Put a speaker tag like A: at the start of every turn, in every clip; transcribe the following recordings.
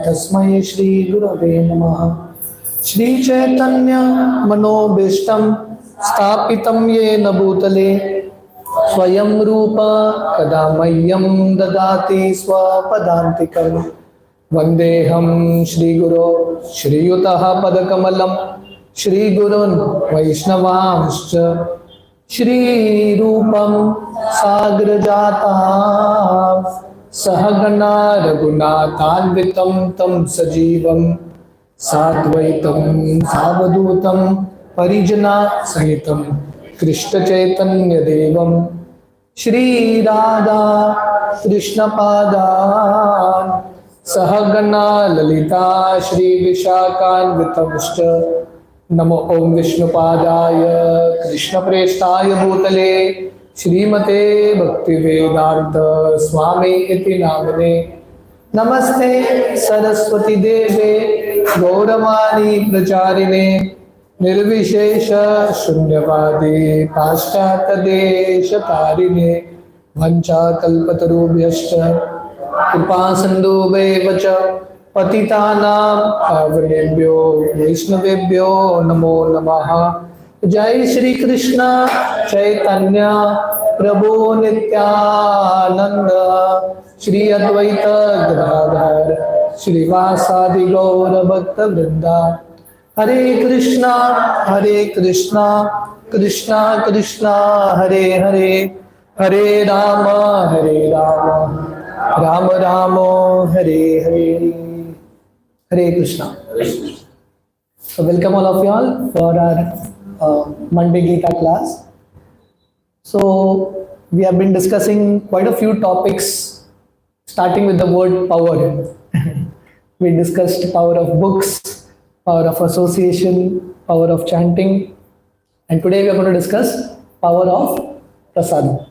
A: तस्मै श्री गुरवे नमः। श्री चैतन्य मनोभीष्टं स्थापितं येन भूतले स्वयं रूप कदा मह्यं ददाति स्वपदान्तिकं। वन्देऽहं श्रीगुरो श्रीयुतः पदकमलं श्रीगुरुन् वैष्णवांश्च श्रीरूपं साग्रजातां सहगणा रघुनाथान्वितं तं सजीवं साद्वैतं सावधूतं परिजना सहितं कृष्णचैतन्यदेवं श्रीराधा कृष्णपादान् सहगणा ललिता श्रीविशाखान्वितंश्च। नमो ओं विष्णुपादाय कृष्णप्रेष्ठाय भूतले श्रीमते भक्तिवेदांत स्वामी इति नामने। नमस्ते सरस्वती देवे गौरवाणी प्रचारिणे निर्विशेष शून्यवादी पाश्चात्यदेशतारिणे। वंचाकल्पतरुभ्यश्च कृपा सिन्धुभ्येव च पतितानां पावनेभ्यो वैष्णवेभ्यो नमो नमः। जय श्री कृष्ण चैतन्य प्रभु नित्यानंद श्री अद्वैत गदाधर श्रीवासादि गौर भक्त वृंदा। हरे कृष्णा कृष्णा कृष्णा हरे हरे, हरे Ram Ram Ram Hare Hare. Hare Krishna. So welcome all of you all for our Monday Gita class. So we have been discussing quite a few topics, starting with the word power. We discussed power of books, power of association, power of chanting, and today we are going to discuss power of prasadam.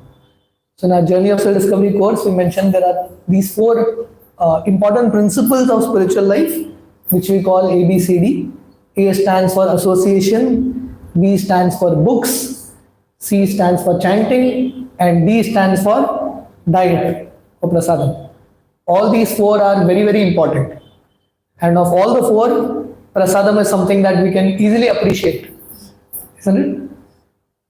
A: So in our journey of self-discovery course, we mentioned there are these four important principles of spiritual life, which we call ABCD. A stands for association, B stands for books, C stands for chanting, and D stands for diet or prasadam. All these four are very, very important. And of all the four, prasadam is something that we can easily appreciate, isn't it?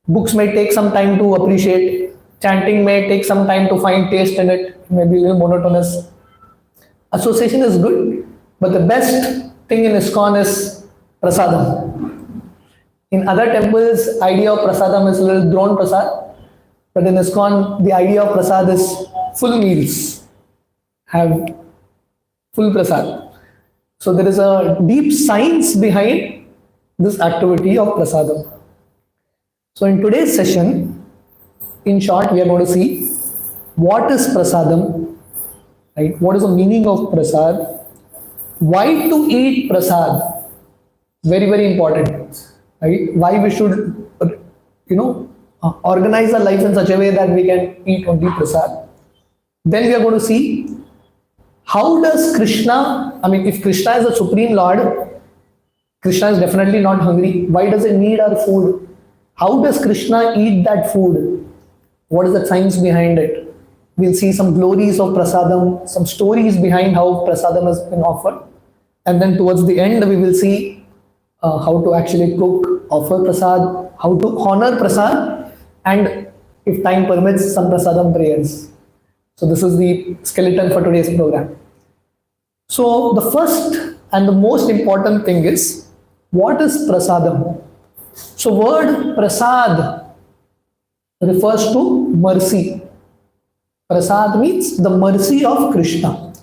A: Books may take some time to appreciate. Chanting may take some time to find taste in it. It may be a little monotonous. Association is good, but the best thing in ISKCON is prasadam. In other temples, idea of prasadam is a little drone prasad, but in ISKCON, the idea of prasad is full meals, have full prasad. So there is a deep science behind this activity of prasadam. So in today's session, in short, we are going to see what is prasadam, right? What is the meaning of prasad? Why to eat prasad? Very, very important, right? Why we should, organize our life in such a way that we can eat only prasad. Then we are going to see how does Krishna, if Krishna is the Supreme Lord, Krishna is definitely not hungry. Why does he need our food? How does Krishna eat that food? What is the science behind it? We'll see some glories of prasadam, some stories behind how prasadam has been offered. And then towards the end, we will see how to actually cook, offer prasad, how to honor prasad, and if time permits, some prasadam prayers. So this is the skeleton for today's program. So the first and the most important thing is, what is prasadam? So word prasad refers to mercy. Prasad means the mercy of Krishna.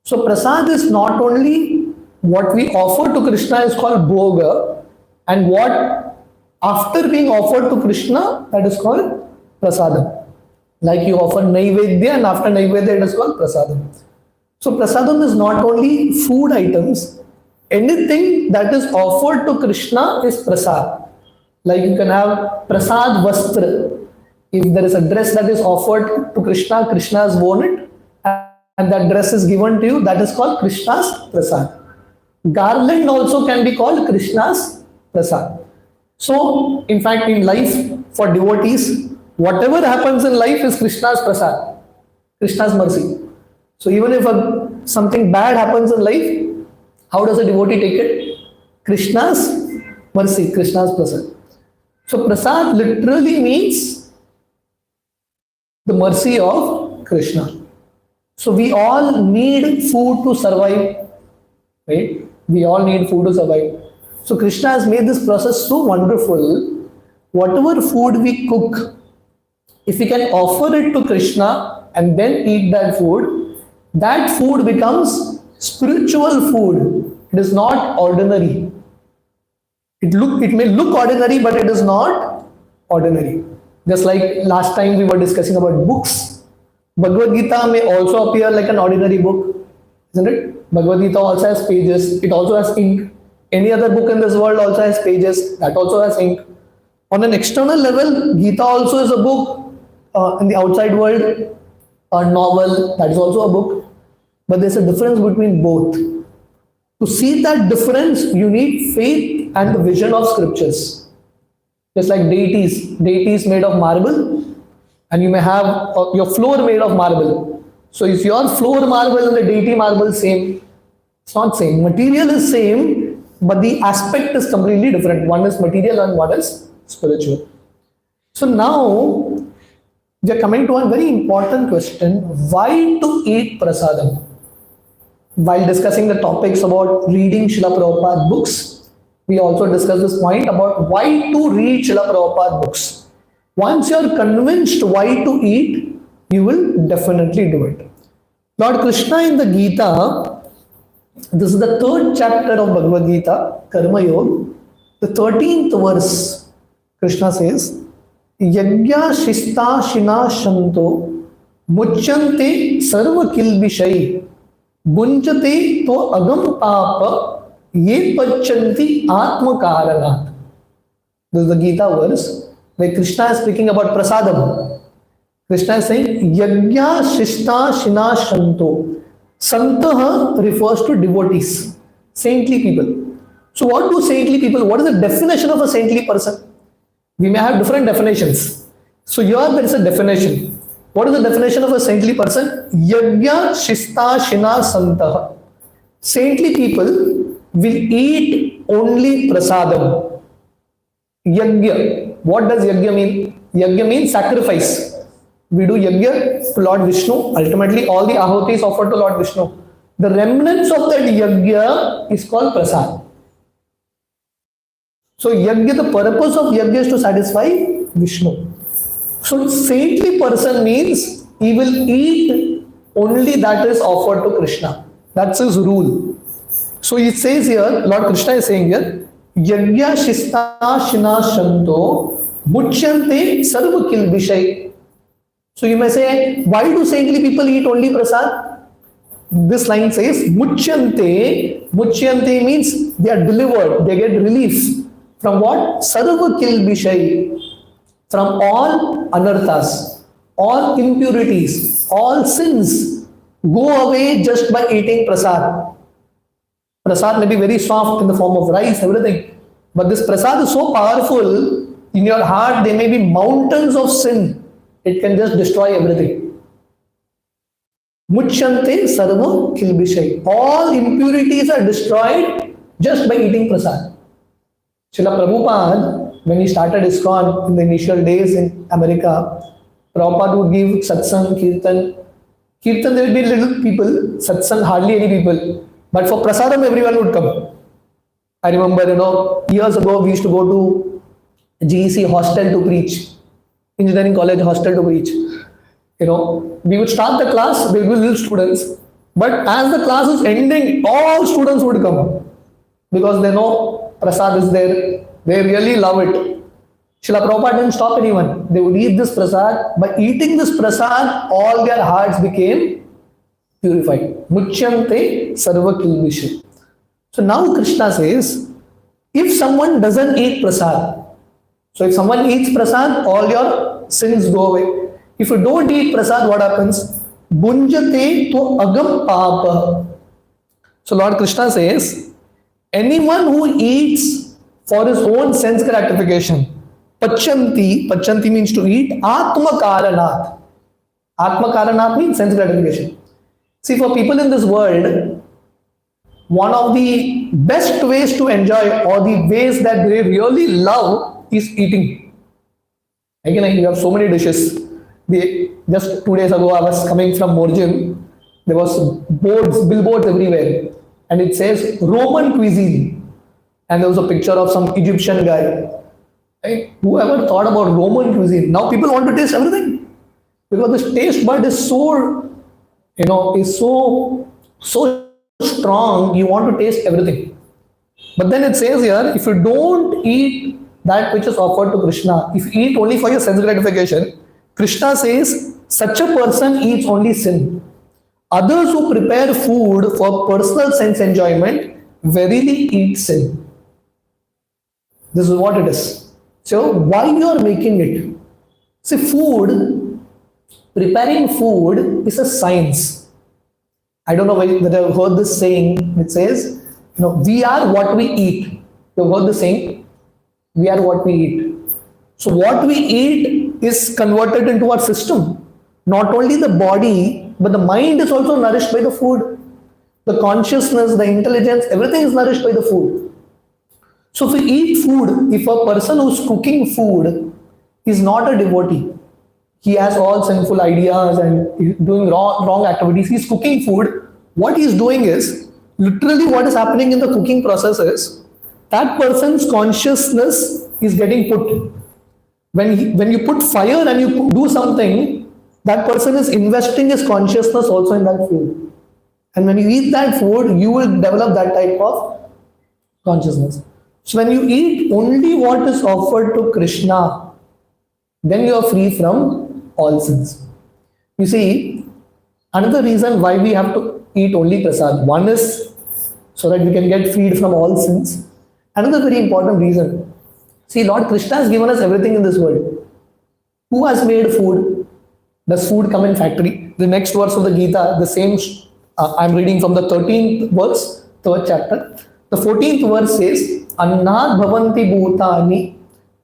A: So prasad is not only what we offer to Krishna is called bhoga, and what after being offered to Krishna, that is called prasadam. Like you offer naivedya, and after naivedya it is called prasadam. So prasadam is not only food items, anything that is offered to Krishna is prasad. Like you can have prasad vastra. If there is a dress that is offered to Krishna, Krishna has worn it, and that dress is given to you, that is called Krishna's prasad. Garland also can be called Krishna's prasad. So, in fact, in life, for devotees, whatever happens in life is Krishna's prasad, Krishna's mercy. So even if a something bad happens in life, how does a devotee take it? Krishna's mercy, Krishna's prasad. So prasad literally means the mercy of Krishna. So we all need food to survive, right? We all need food to survive. So Krishna has made this process so wonderful. Whatever food we cook, if we can offer it to Krishna and then eat that food becomes spiritual food. It is not ordinary. It may look ordinary, but it is not ordinary. Just like last time we were discussing about books. Bhagavad Gita may also appear like an ordinary book, isn't it? Bhagavad Gita also has pages. It also has ink. Any other book in this world also has pages. That also has ink. On an external level, Gita also is a book. In the outside world, a novel, that is also a book. But there's a difference between both. To see that difference, you need faith and the vision of scriptures. Just like deities made of marble, and you may have your floor made of marble. So is your floor marble and the deity marble same? It's not same. Material is same, but the aspect is completely different. One is material and one is spiritual. So now we are coming to a very important question: why to eat prasadam? While discussing the topics about reading Srila Prabhupada books, we also discussed this point about why to read Srila Prabhupada books. Once you are convinced why to eat, you will definitely do it. Lord Krishna in the Gita, this is the 3rd chapter of Bhagavad Gita, Karma Yoga, the 13th verse, Krishna says, Yagya Shista Shina Shanto Muchyante Sarva Kilbishai Bunchate To Agam Papa Ye Pachanti Atma Karanat. This is the Gita verse where Krishna is speaking about prasadam. Krishna is saying, Yagya Shista Shina Shanto. Santaha refers to devotees, saintly people. So what do saintly people, what is the definition of a saintly person? We may have different definitions. So here there is a definition. What is the definition of a saintly person? Yagya Shista Shina Santaha. Saintly people will eat only prasadam. Yagya. What does yagya mean? Yagya means sacrifice. We do yagya to Lord Vishnu. Ultimately, all the ahutis offered to Lord Vishnu. The remnants of that yagya is called prasad. So yagya, the purpose of yagya is to satisfy Vishnu. So saintly person means he will eat only that is offered to Krishna. That's his rule. So it says here, Lord Krishna is saying here, Yagya Shista Shina Shanto Muchyante Sarva Kilbishai. So you may say, why do saintly people eat only prasad? This line says, Muchyante. Muchyante means they are delivered, they get relief. From what? Sarva Kilbishai. From all anarthas, all impurities, all sins go away just by eating prasad. Prasad may be very soft in the form of rice, everything. But this prasad is so powerful, in your heart there may be mountains of sin. It can just destroy everything. Muchyante sarva kilbishai. All impurities are destroyed just by eating prasad. Srila Prabhupada, when he started ISKCON in the initial days in America, Prabhupada would give satsang, kirtan. Kirtan, there will be little people, satsang, hardly any people. But for prasadam, everyone would come. I remember, years ago, we used to go to GEC hostel to preach, engineering college hostel to preach. We would start the class, there would be little students. But as the class is ending, all students would come because they know prasad is there. They really love it. Srila Prabhupada didn't stop anyone. They would eat this prasad. By eating this prasad, all their hearts became purified. Muchyante sarva kilbishai. So now Krishna says, if someone doesn't eat prasad, so if someone eats prasad, all your sins go away. If you don't eat prasad, what happens? Bunjate to agam papa. So Lord Krishna says, anyone who eats for his own sense gratification, pachanti means to eat, atma karanat. Atma karanat means sense gratification. See, for people in this world, one of the best ways to enjoy or the ways that they really love is eating. Again, you have so many dishes. Just 2 days ago, I was coming from Morjim. There was billboards everywhere, and it says Roman cuisine, and there was a picture of some Egyptian guy. Right? Whoever thought about Roman cuisine? Now people want to taste everything because the taste bud is so, is so strong. You want to taste everything. But then it says here, if you don't eat that which is offered to Krishna, if you eat only for your sense gratification, Krishna says such a person eats only sin. Others who prepare food for personal sense enjoyment verily eat sin. This is what it is. So why you are making it? See, preparing food is a science. I don't know whether you've heard this saying. It says, we are what we eat. You've heard the saying? We are what we eat. So what we eat is converted into our system. Not only the body, but the mind is also nourished by the food. The consciousness, the intelligence, everything is nourished by the food. So if we eat food, if a person who's cooking food is not a devotee, he has all sinful ideas and doing wrong activities, he's cooking food, what he's doing is, literally what is happening in the cooking process is, that person's consciousness is getting put. When you put fire and you do something, that person is investing his consciousness also in that food. And when you eat that food, you will develop that type of consciousness. So when you eat only what is offered to Krishna, then you are free from all sins. You see, another reason why we have to eat only prasad, one is so that we can get freed from all sins. Another very important reason, see, Lord Krishna has given us everything in this world. Who has made food? Does food come in factory? The next verse of the Gita, the same, I'm reading from the 13th verse, 3rd chapter. The 14th verse says, Annad bhavanti bhutani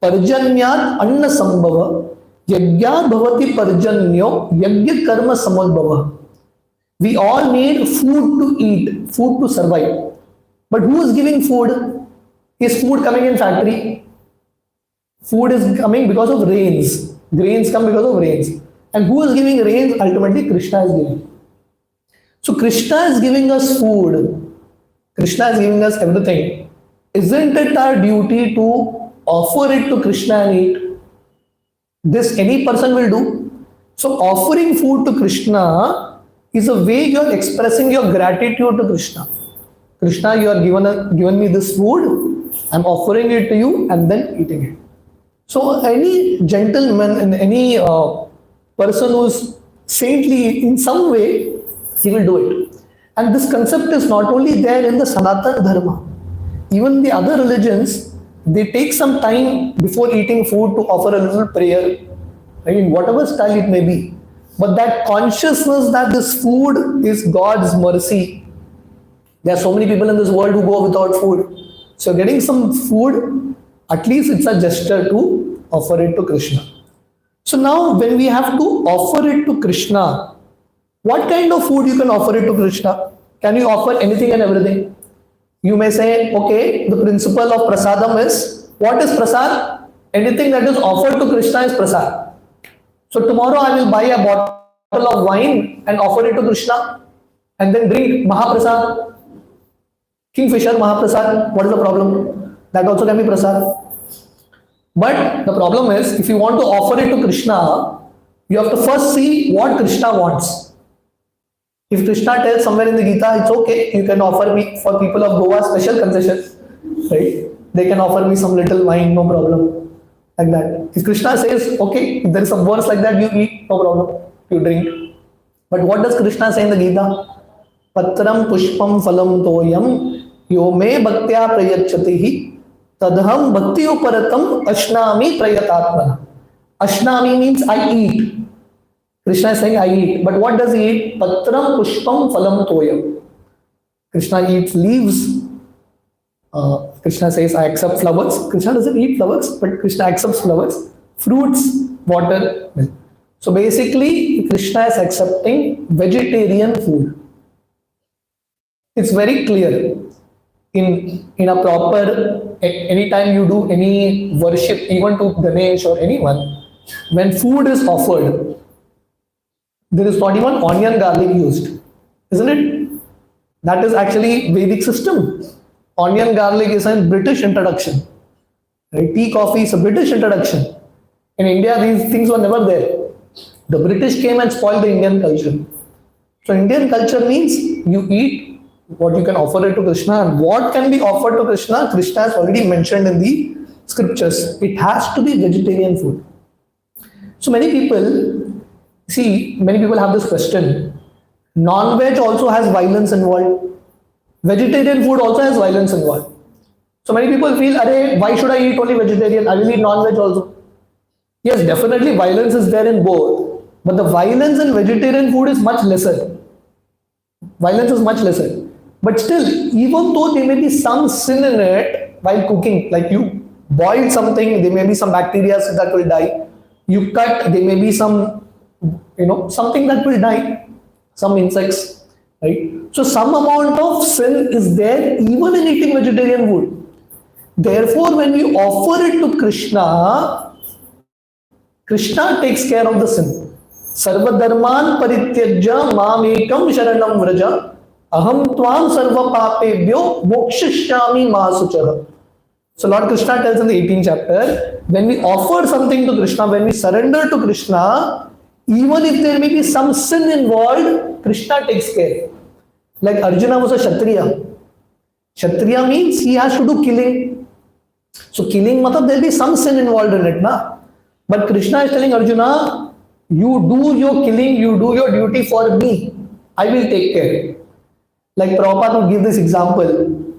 A: parjanyat anna sambhava yagyat bhavati parjanyo yagya karma samudbhava. We all need food to eat, food to survive. But who is giving food? Is food coming in factory? Food is coming because of rains. Grains come because of rains. And who is giving rains? Ultimately, Krishna is giving. So Krishna is giving us food. Krishna is giving us everything. Isn't it our duty to offer it to Krishna and eat? This any person will do. So offering food to Krishna is a way you are expressing your gratitude to Krishna. Krishna, you are given me this food. I'm offering it to you and then eating it. So any gentleman and any person who's saintly in some way, he will do it. And this concept is not only there in the Sanatana Dharma. Even the other religions, they take some time before eating food to offer a little prayer, right, in whatever style it may be. But that consciousness that this food is God's mercy. There are so many people in this world who go without food. So getting some food, at least it's a gesture to offer it to Krishna. So now when we have to offer it to Krishna, what kind of food you can offer it to Krishna? Can you offer anything and everything? You may say, okay, the principle of prasadam is, what is prasad? Anything that is offered to Krishna is prasad. So tomorrow I will buy a bottle of wine and offer it to Krishna and then drink Mahaprasad. Kingfisher Mahaprasad, what is the problem? That also can be prasad. But the problem is, if you want to offer it to Krishna, you have to first see what Krishna wants. If Krishna tells somewhere in the Gita, it's okay, you can offer me, for people of Goa, special concession, right? They can offer me some little wine, no problem, like that. If Krishna says, okay, if there is some verse like that, you eat, no problem, you drink. But what does Krishna say in the Gita? Patram pushpam phalam toyam yo me bhaktya prayachatihi tadham bhakti uparatam ashnami prayatatmana. Ashnami means I eat. Krishna is saying, I eat. But what does he eat? Patram pushpam phalam toyam. Krishna eats leaves. Krishna says, I accept flowers. Krishna doesn't eat flowers, but Krishna accepts flowers. Fruits, water, milk. So basically, Krishna is accepting vegetarian food. It's very clear in a proper, anytime you do any worship, even to Ganesh or anyone, when food is offered, there is not even onion garlic used, isn't it? That is actually Vedic system. Onion garlic is a British introduction. Right? Tea coffee is a British introduction. In India, these things were never there. The British came and spoiled the Indian culture. So Indian culture means you eat what you can offer it to Krishna, and what can be offered to Krishna, Krishna has already mentioned in the scriptures. It has to be vegetarian food. So many people have this question. Non-veg also has violence involved. Vegetarian food also has violence involved. So many people feel, why should I eat only vegetarian? I will eat non-veg also. Yes, definitely violence is there in both, but the violence in vegetarian food is much lesser. Violence is much lesser. But still, even though there may be some sin in it while cooking, like you boil something, there may be some bacteria that will die. You cut, there may be some, something that will die, some insects, right? So some amount of sin is there even in eating vegetarian food. Therefore, when we offer it to Krishna, Krishna takes care of the sin. Sarva dharman parityajya mamekam sharanam vraja aham tvam sarva papebhyo mokshishyami masuchah. So Lord Krishna tells in the 18th chapter, when we offer something to Krishna, when we surrender to Krishna, even if there may be some sin involved, Krishna takes care. Like Arjuna was a Kshatriya. Kshatriya means he has to do killing. So killing, matlab there will be some sin involved in it, na? But Krishna is telling Arjuna, you do your killing, you do your duty for me. I will take care. Like Prabhupada would give this example.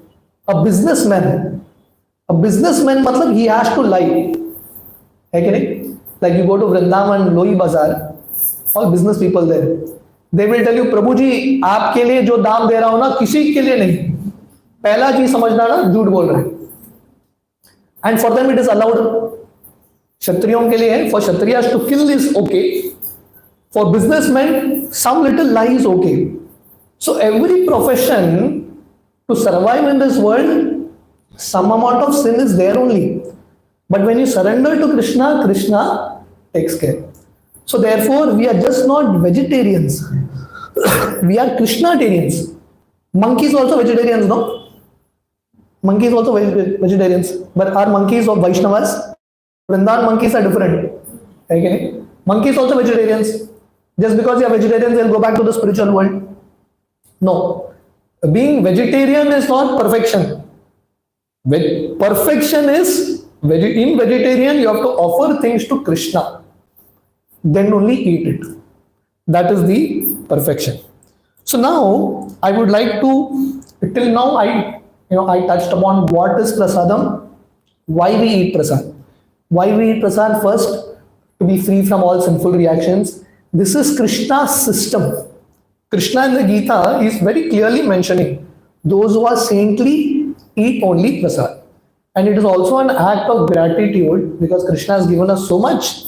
A: A businessman matlab he has to lie. Like you go to Vrindavan, Loi Bazaar, all business people there. They will tell you, प्रभु जी आपके लिए जो दाम दे रहा हूं ना किसी के लिए नहीं. पहला चीज समझना ना झूठ बोल रहे हैं. And for them it is allowed. Kshatriyon ke liye, for Kshatriyas to kill is okay. For businessmen, some little lie is okay. So every profession to survive in this world, some amount of sin is there only. But when you surrender to Krishna, Krishna takes care. So therefore, we are just not vegetarians. We are Krishnatarians. Monkeys also vegetarians, no? Monkeys also vegetarians. But are monkeys or Vaishnavas? Vrindavan monkeys are different. Okay? Monkeys also vegetarians. Just because you are vegetarians, they'll go back to the spiritual world. No. Being vegetarian is not perfection. Perfection is, in vegetarian, you have to offer things to Krishna. Then only eat it. That is the perfection. So now I would like to, till now I touched upon what is prasadam, why we eat prasad. Why we eat prasad? First, to be free from all sinful reactions. This is Krishna's system. Krishna in the Gita is very clearly mentioning those who are saintly eat only prasad. And it is also an act of gratitude because Krishna has given us so much.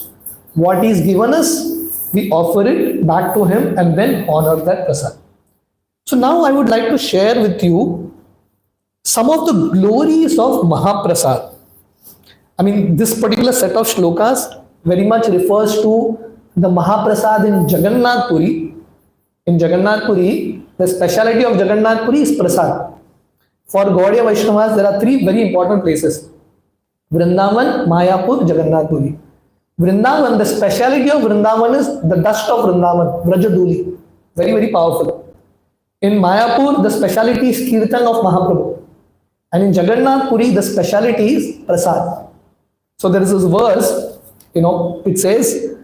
A: What he's given us, we offer it back to him and then honor that prasad. So now I would like to share with you some of the glories of Mahaprasad. I mean, this particular set of shlokas very much refers to the Mahaprasad in Jagannath Puri. In Jagannath Puri, the speciality of Jagannath Puri is prasad. For Gaudiya Vaishnavas, there are three very important places: Vrindavan, Mayapur, Jagannath Puri. Vrindavan, the speciality of Vrindavan is the dust of Vrindavan, Vrajaduli. Very, very powerful. In Mayapur, the speciality is Kirtan of Mahaprabhu. And in Jagannath Puri, the speciality is Prasad. So there is this verse, it says,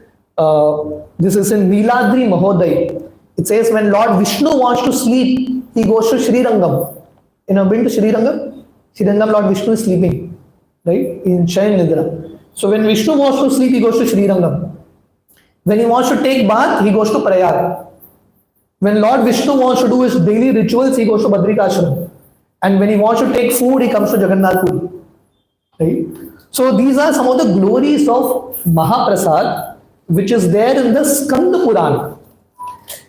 A: this is in Niladri Mahodai. It says, when Lord Vishnu wants to sleep, he goes to Sri Rangam. You know, been to Sri Rangam? Sri Rangam, Lord Vishnu is sleeping, right? In Shayan Nidra. So when Vishnu wants to sleep, he goes to Sri Rangam. When he wants to take bath, he goes to Prayag. When Lord Vishnu wants to do his daily rituals, he goes to Badrikashram. And when he wants to take food, he comes to Jagannath Puri. Right? So these are some of the glories of Mahaprasad, which is there in the Skanda Purana.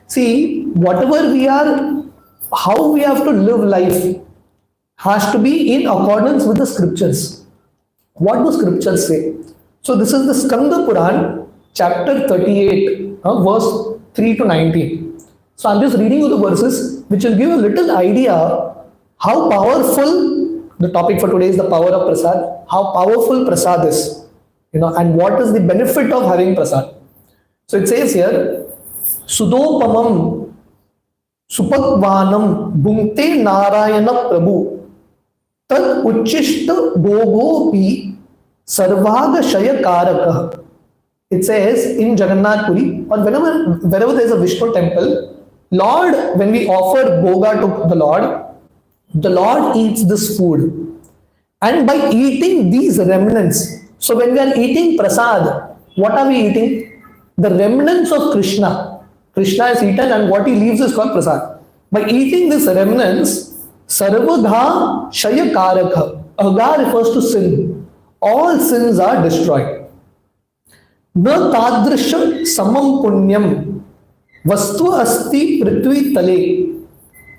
A: See, whatever we are how we have to live life has to be in accordance with the scriptures. What do scriptures say? So this is the Skanda Puran, chapter 38, verse 3 to 19. So I'm just reading you the verses which will give you a little idea how powerful, the topic for today is the power of prasad, how powerful prasad is, and what is the benefit of having prasad. So it says here, Sudopamam Supakvanam Bhungte Narayana Prabhu Tad Uchishta Bogopi Sarvaga Shayakaraka. It says in Jagannath Puri, or wherever there is a Vishnu temple, Lord, when we offer boga to the Lord eats this food. And by eating these remnants, so when we are eating prasad, what are we eating? The remnants of Krishna. Krishna is eaten and what he leaves is called prasad. By eating these remnants, Sarvadha Shayakaraka. Aga refers to sin. All sins are destroyed. Na tadrisha samam punyam vastu asti prithvi tale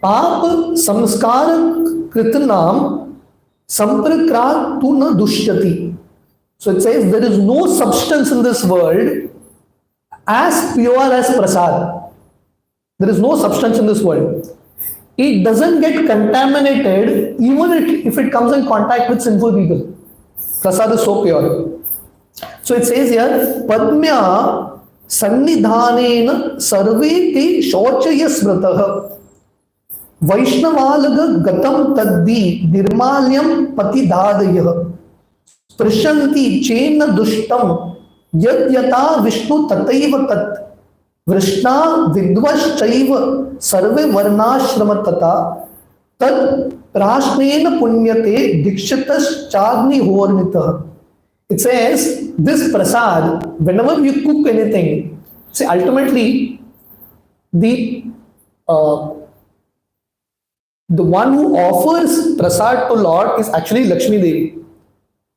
A: pap samskara kritanam samprakrat tu na dushyati. So it says there is no substance in this world as pure as prasad. There is no substance in this world. It doesn't get contaminated even if it comes in contact with sinful people. Prasad is so pure. So it says here, Padmya Sannidhanena Sarve Te Shochaya Smrataha Vaishnavalaga Gatam Taddi Nirmalyam Patidadaya Prishanti Chena Dushtam Yadyata Vishnu Tataiva Tat Vrishna Vidvaschaiva Sarve Varnashrama Tata Tad Prashnena Punyate Dikshitas Chagni Hornita. It says this prasad, whenever you cook anything, see ultimately the one who offers prasad to Lord is actually Lakshmi Devi.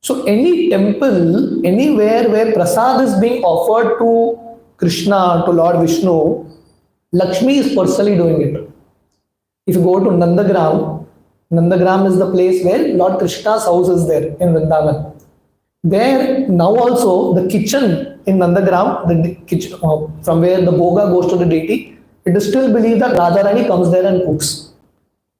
A: So any temple, anywhere where prasad is being offered to Krishna, to Lord Vishnu, Lakshmi is personally doing it. If you go to Nandagram, Nandagram is the place where Lord Krishna's house is there in Vrindavan. There now also the kitchen in Nandagram, the kitchen from where the boga goes to the deity, it is still believed that Radharani comes there and cooks.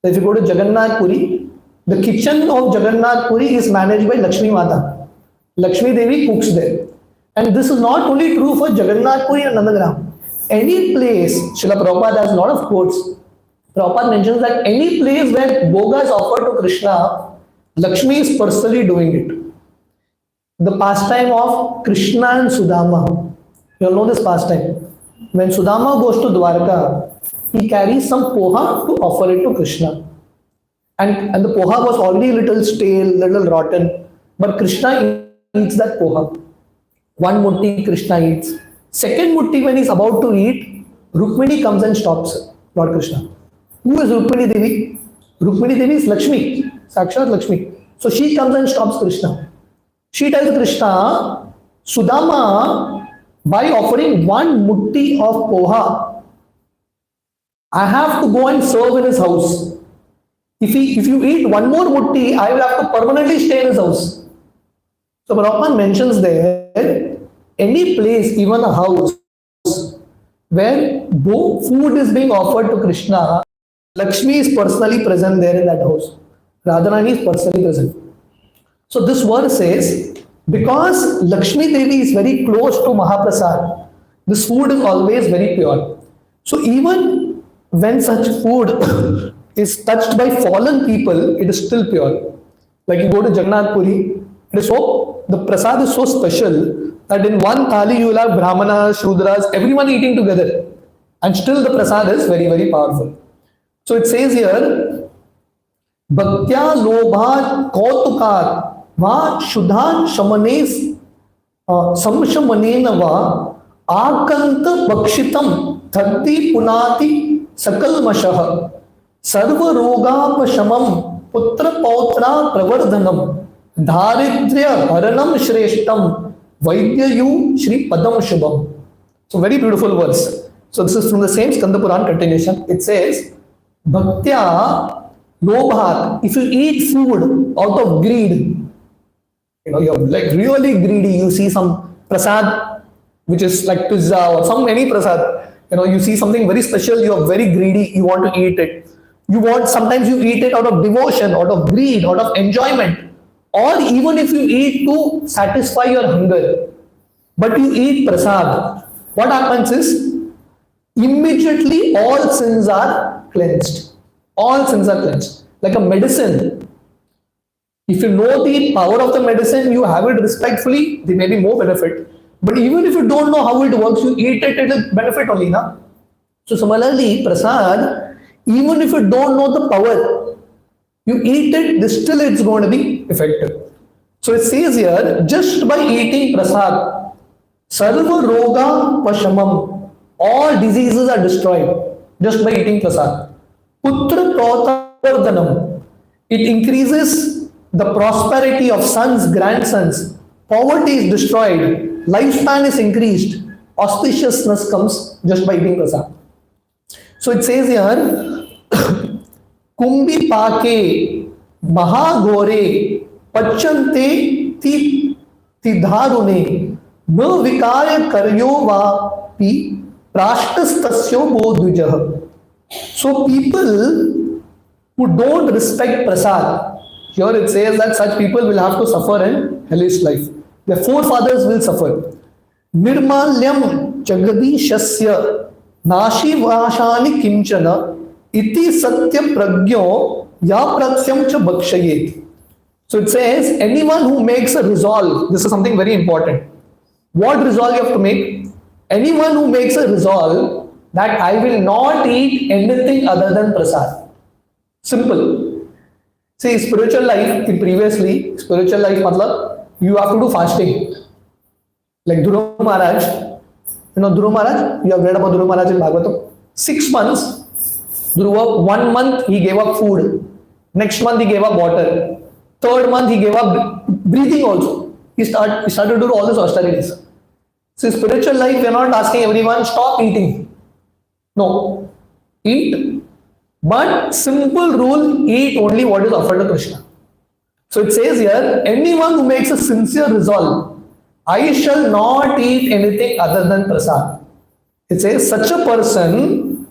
A: So if you go to Jagannath Puri, the kitchen of Jagannath Puri is managed by Lakshmi Mata. Lakshmi Devi cooks there. And this is not only true for Jagannath Puri and Nandagram. Any place, Srila Prabhupada has a lot of quotes. Prabhupada mentions that any place where boga is offered to Krishna, Lakshmi is personally doing it. The pastime of Krishna and Sudama. You all know this pastime. When Sudama goes to Dwarka, he carries some poha to offer it to Krishna. And the poha was already a little stale, little rotten. But Krishna eats that poha. One mutti Krishna eats. Second mutti when he's about to eat, Rukmini comes and stops Lord Krishna. Who is Rukmini Devi? Rukmini Devi is Lakshmi, Sakshat Lakshmi. So she comes and stops Krishna. She tells Krishna, Sudama, by offering one mutti of poha, I have to go and serve in his house. If you eat one more mutti, I will have to permanently stay in his house. So Prabhupada mentions there, any place, even a house, where food is being offered to Krishna, Lakshmi is personally present there in that house. Radharani is personally present. So this verse says, because Lakshmi Devi is very close to Mahaprasad, this food is always very pure. So even when such food is touched by fallen people, it is still pure. Like you go to Jagannath Puri, the prasad is so special that in one thali you will have Brahmanas, Shudras, everyone eating together. And still the prasad is very, very powerful. So it says here, Bhaktya Lobhat Kautukat Va Shudhan Shamanes Samshamanena Va Akanta Bakshitam Thatti Punati Sakal Mashaha Sarva Roga Pashamam Putra Pautra Pravardhanam Dharidrya Haranam Shreshtam Vaidyayu Shri Padam Shubham. So very beautiful verse. So this is from the same Skanda Puran continuation. It says, Bhaktya lobhat. If you eat food out of greed, you're like really greedy. You see some prasad, which is like pizza or some any prasad. You see something very special. You are very greedy. You want to eat it. Sometimes you eat it out of devotion, out of greed, out of enjoyment, or even if you eat to satisfy your hunger, but you eat prasad, what happens is immediately all sins are cleansed. All sins are cleansed. Like a medicine. If you know the power of the medicine, you have it respectfully, there may be more benefit. But even if you don't know how it works, you eat it, it will benefit only. Na? So similarly, prasad, even if you don't know the power, you eat it, still it's going to be effective. So it says here, just by eating prasad, sarva roga pashamam, all diseases are destroyed just by eating prasad. Putra protavardhanam, it increases the prosperity of sons, grandsons. Poverty is destroyed, lifespan is increased, auspiciousness comes just by eating prasad. So it says here, Kumbi Pake Mahagore Pachante Tidharune Na Vikaya Karyo Vapi Prashtastasyo Bodhujah. So people who don't respect prasad, here it says that such people will have to suffer in hellish life. Their forefathers will suffer. Nirmalyam Jagadishasya Nashi Vashani Kimchana Iti Satya Pragyo Ya Pratyam Cha Bhakshayet. So it says anyone who makes a resolve, this is something very important. What resolve you have to make? Anyone who makes a resolve that I will not eat anything other than prasad. Simple. See, spiritual life, previously, spiritual life, matlab, you have to do fasting. Like Dhruva Maharaj, Dhruva Maharaj, you have read about Dhruva Maharaj in Bhagavatam. 6 months, Dhruva, 1 month he gave up food. Next month he gave up water. 3rd month he gave up breathing also. He started to do all these austerities. So spiritual life, we are not asking everyone, stop eating. No. Eat. But simple rule, eat only what is offered to Krishna. So it says here, anyone who makes a sincere resolve, I shall not eat anything other than prasad. It says such a person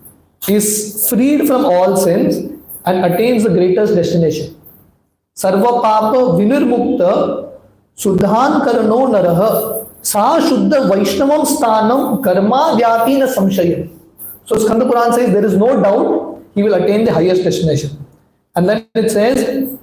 A: is freed from all sins and attains the greatest destination. Sarva papa vinirmukta sudhan karano naraha sa shuddha vaishnavam sthanam karma vyatina samshayam. So Skanda Puran says there is no doubt he will attain the highest destination. And then it says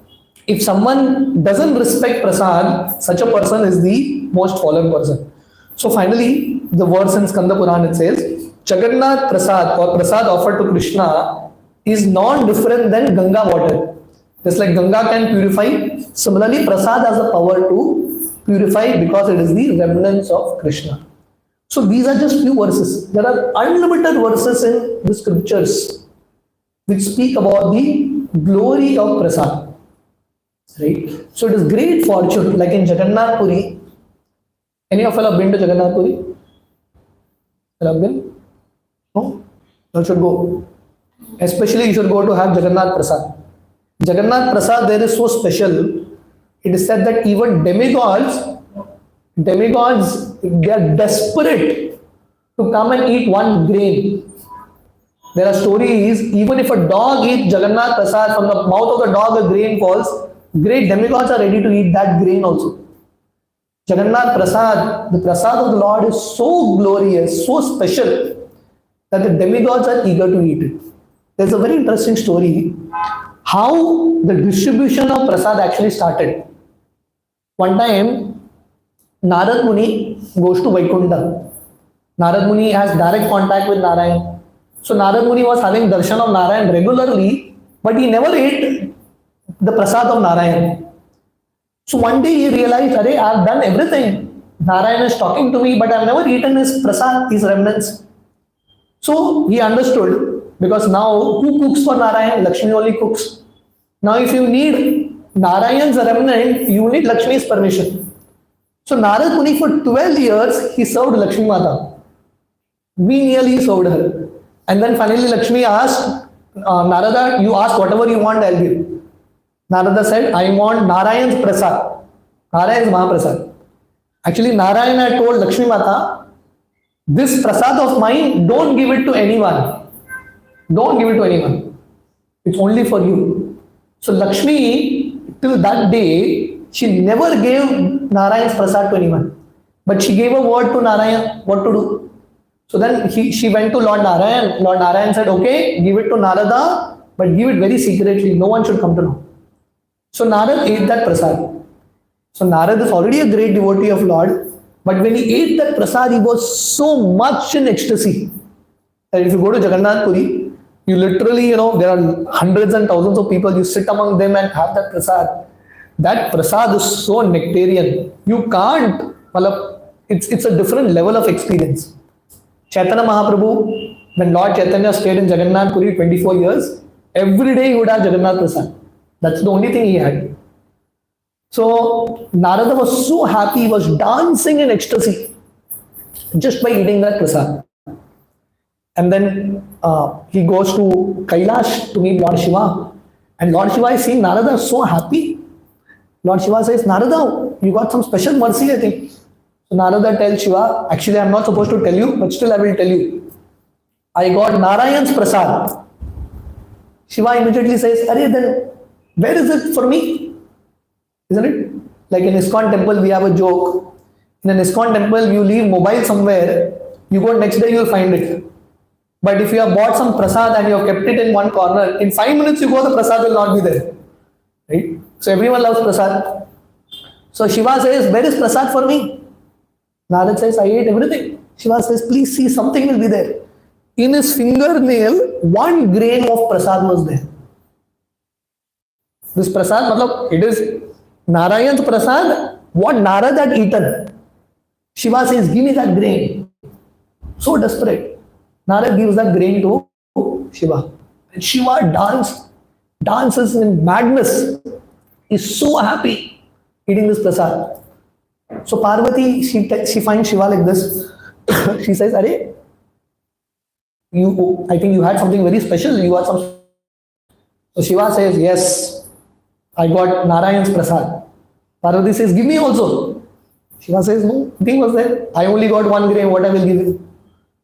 A: if someone doesn't respect prasad, such a person is the most fallen person. So finally, the verse in Skanda Puran, it says, Jagannath Prasad or Prasad offered to Krishna is non-different than Ganga water. Just like Ganga can purify, similarly Prasad has the power to purify because it is the remnants of Krishna. So these are just few verses. There are unlimited verses in the scriptures which speak about the glory of Prasad. Right? So it is great fortune, like in Jagannath Puri. Any of you have been to Jagannath Puri? You have been? No? You should go. Especially you should go to have Jagannath Prasad. Jagannath Prasad there is so special. It is said that even demigods, they are desperate to come and eat one grain. There are stories, even if a dog eats Jagannath Prasad, from the mouth of the dog a grain falls, great demigods are ready to eat that grain also. Jagannath Prasad, the Prasad of the Lord is so glorious, so special, that the demigods are eager to eat it. There's a very interesting story, how the distribution of Prasad actually started. One time, Narad Muni goes to Vaikuntha. Narad Muni has direct contact with Narayan. So Narad Muni was having darshan of Narayan regularly, but he never ate the Prasad of Narayan. So one day he realized, Arey, I have done everything. Narayan is talking to me, but I have never eaten his Prasad, his remnants. So he understood, because now who cooks for Narayan? Lakshmi only cooks. Now if you need Narayan's remnant, you need Lakshmi's permission. So Narad Muni for 12 years, he served Lakshmi Mata. Nearly served her. And then finally Lakshmi asked, Narada, you ask whatever you want, I'll give. Narada said, I want Narayan's prasad. Narayan's Mahaprasad. Actually, Narayana told Lakshmi Mata, this prasad of mine, don't give it to anyone. Don't give it to anyone. It's only for you. So Lakshmi, till that day, she never gave Narayan's prasad to anyone. But she gave a word to Narayan what to do. So then she went to Lord Narayan. Lord Narayan said, okay, give it to Narada, but give it very secretly. No one should come to know. So Narad ate that prasad. So Narad is already a great devotee of Lord. But when he ate that prasad, he was so much in ecstasy. And if you go to Jagannath Puri, you literally, there are hundreds and thousands of people. You sit among them and have that prasad. That prasad is so nectarian. You can't, it's a different level of experience. Chaitanya Mahaprabhu, when Lord Chaitanya stayed in Jagannath Puri 24 years, every day he would have Jagannath prasad. That's the only thing he had. So Narada was so happy, he was dancing in ecstasy just by eating that prasad. And then he goes to Kailash to meet Lord Shiva. And Lord Shiva is seeing Narada so happy. Lord Shiva says, Narada, you got some special mercy, I think. So Narada tells Shiva, actually I'm not supposed to tell you, but still I will tell you. I got Narayan's prasad. Shiva immediately says, Arey, then where is it for me? Isn't it? Like in ISKCON temple, we have a joke. In an ISKCON temple, you leave mobile somewhere, you go next day, you will find it. But if you have bought some prasad and you have kept it in one corner, in 5 minutes you go, the prasad will not be there. Right? So everyone loves prasad. So Shiva says, where is prasad for me? Narad says, I ate everything. Shiva says, please see, something will be there. In his fingernail, 1 grain of prasad was there. This prasad, it is Narayan's prasad, what Narad had eaten. Shiva says, give me that grain. So desperate. Narad gives that grain to Shiva. And Shiva dances in madness. He's so happy eating this prasad. So Parvati, she finds Shiva like this. She says, Arey, I think you had something very special. You had some. So Shiva says, yes, I got Narayan's prasad. Parvati says, give me also. Shiva says, no, nothing was there. I only got 1 grain, what I will give you.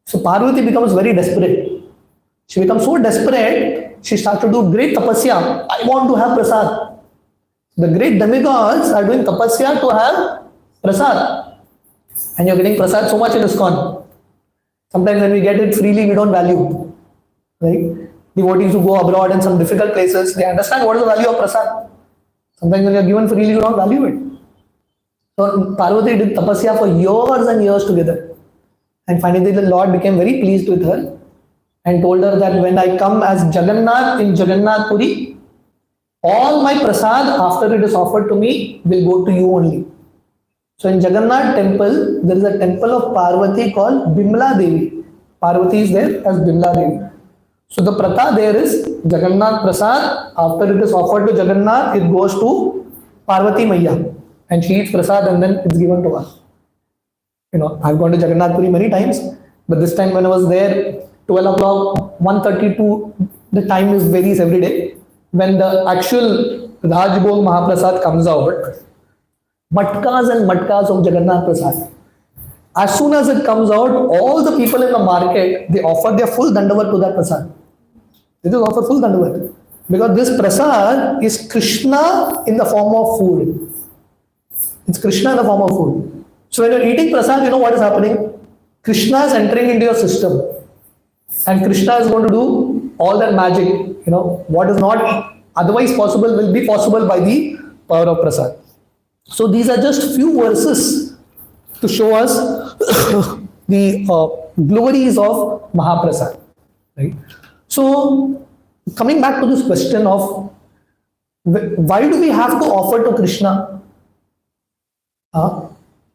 A: So Parvati becomes very desperate. She becomes so desperate, she starts to do great tapasya. I want to have prasad. The great demigods are doing tapasya to have prasad. And you're getting prasad so much in ISKCON. Sometimes when we get it freely, we don't value. Right? Devotees who go abroad in some difficult places, they understand what is the value of prasad. Sometimes when you're given freely, you don't value it. So Parvati did tapasya for years and years together. And finally the Lord became very pleased with her and told her that when I come as Jagannath in Jagannath Puri, all my prasad after it is offered to me will go to you only. So in Jagannath temple, there is a temple of Parvati called Bimla Devi. Parvati is there as Bimla Devi. So the pratha there is Jagannath prasad. After it is offered to Jagannath, it goes to Parvati Maiya. And she eats prasad and then it's given to us. I've gone to Jagannath Puri many times, but this time when I was there, 12 o'clock, 1:32, the time is varies every day. When the actual Rajbhog Mahaprasad comes out, matkas and matkas of Jagannath Prasad. As soon as it comes out, all the people in the market, they offer their full dandavat to that prasad. They just offer full dandavat. Because this prasad is Krishna in the form of food. It's Krishna in the form of food. So when you're eating prasad, you know what is happening? Krishna is entering into your system. And Krishna is going to do all that magic. What is not otherwise possible will be possible by the power of prasad. So these are just few verses to show us the glories of Mahaprasad. Right? So coming back to this question of why do we have to offer to Krishna?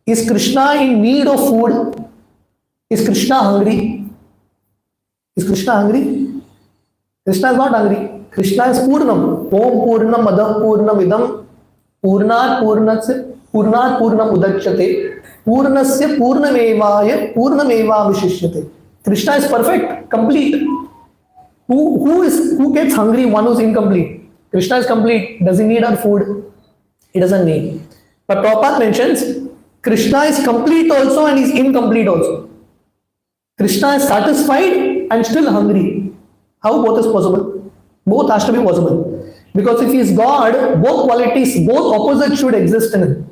A: Is Krishna in need of food? Is Krishna hungry? Is Krishna hungry? Krishna is not hungry. Krishna is Purnam. Om Purnam Adah Purnam Idam Purnat Purnam Udachyate Purnasya Purnamevaya Purnameva Vishishyate. Krishna is perfect, complete. Who gets hungry? One who's incomplete. Krishna is complete. Does he need our food? He doesn't need. But Prabhupada mentions Krishna is complete also and he's incomplete also. Krishna is satisfied and still hungry. How both is possible? Both has to be possible. Because if he is God, both qualities, both opposites should exist in him.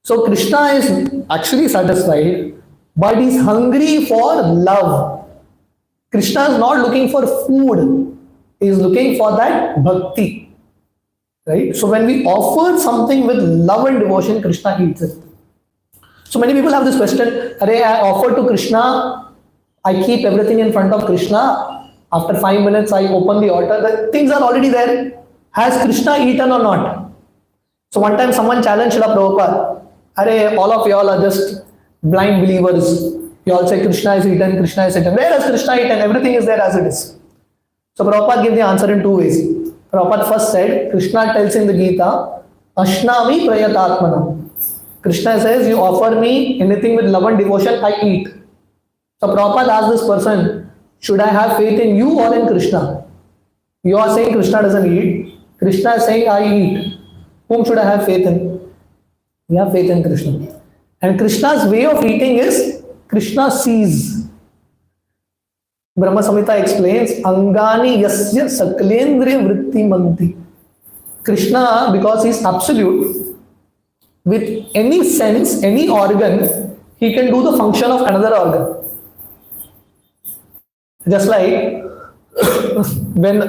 A: So Krishna is actually satisfied, but he is hungry for love. Krishna is not looking for food. He is looking for that bhakti. Right? So when we offer something with love and devotion, Krishna eats it. So many people have this question, I offer to Krishna, I keep everything in front of Krishna. After 5 minutes, I open the altar. The things are already there. Has Krishna eaten or not? So one time someone challenged Srila Prabhupada, all of you all are just blind believers. You all say Krishna is eaten, Krishna is eaten. Where has Krishna eaten? Everything is there as it is. So Prabhupada gave the answer in two ways. Prabhupada first said, Krishna tells in the Gita, Ashnami Prayatatmana. Krishna says, you offer me anything with love and devotion, I eat. So Prabhupada asked this person, should I have faith in you or in Krishna? You are saying Krishna doesn't eat. Krishna is saying, I eat. Whom should I have faith in? You have faith in Krishna. And Krishna's way of eating is, Krishna sees. Brahma Samhita explains, Angani yasya saklendriya vritti manti. Krishna, because he is absolute, with any sense, any organ, he can do the function of another organ. Just like when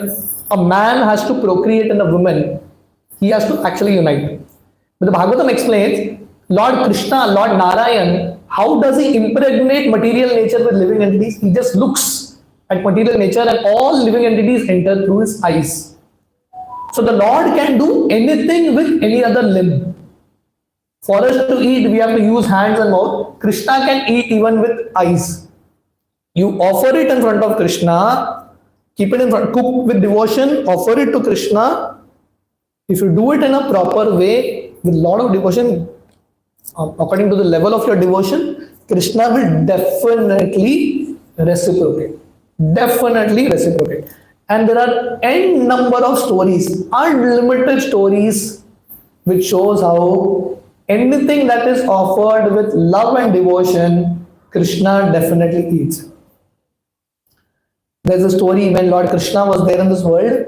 A: a man has to procreate in a woman, he has to actually unite. But the Bhagavatam explains, Lord Krishna, Lord Narayan, how does he impregnate material nature with living entities? He just looks at material nature and all living entities enter through his eyes. So the Lord can do anything with any other limb. For us to eat, we have to use hands and mouth. Krishna can eat even with eyes. You offer it in front of Krishna, keep it in front, cook with devotion, offer it to Krishna. If you do it in a proper way, with a lot of devotion, according to the level of your devotion, Krishna will definitely reciprocate. Definitely reciprocate. And there are n number of stories, unlimited stories, which shows how anything that is offered with love and devotion, Krishna definitely eats. There's a story when Lord Krishna was there in this world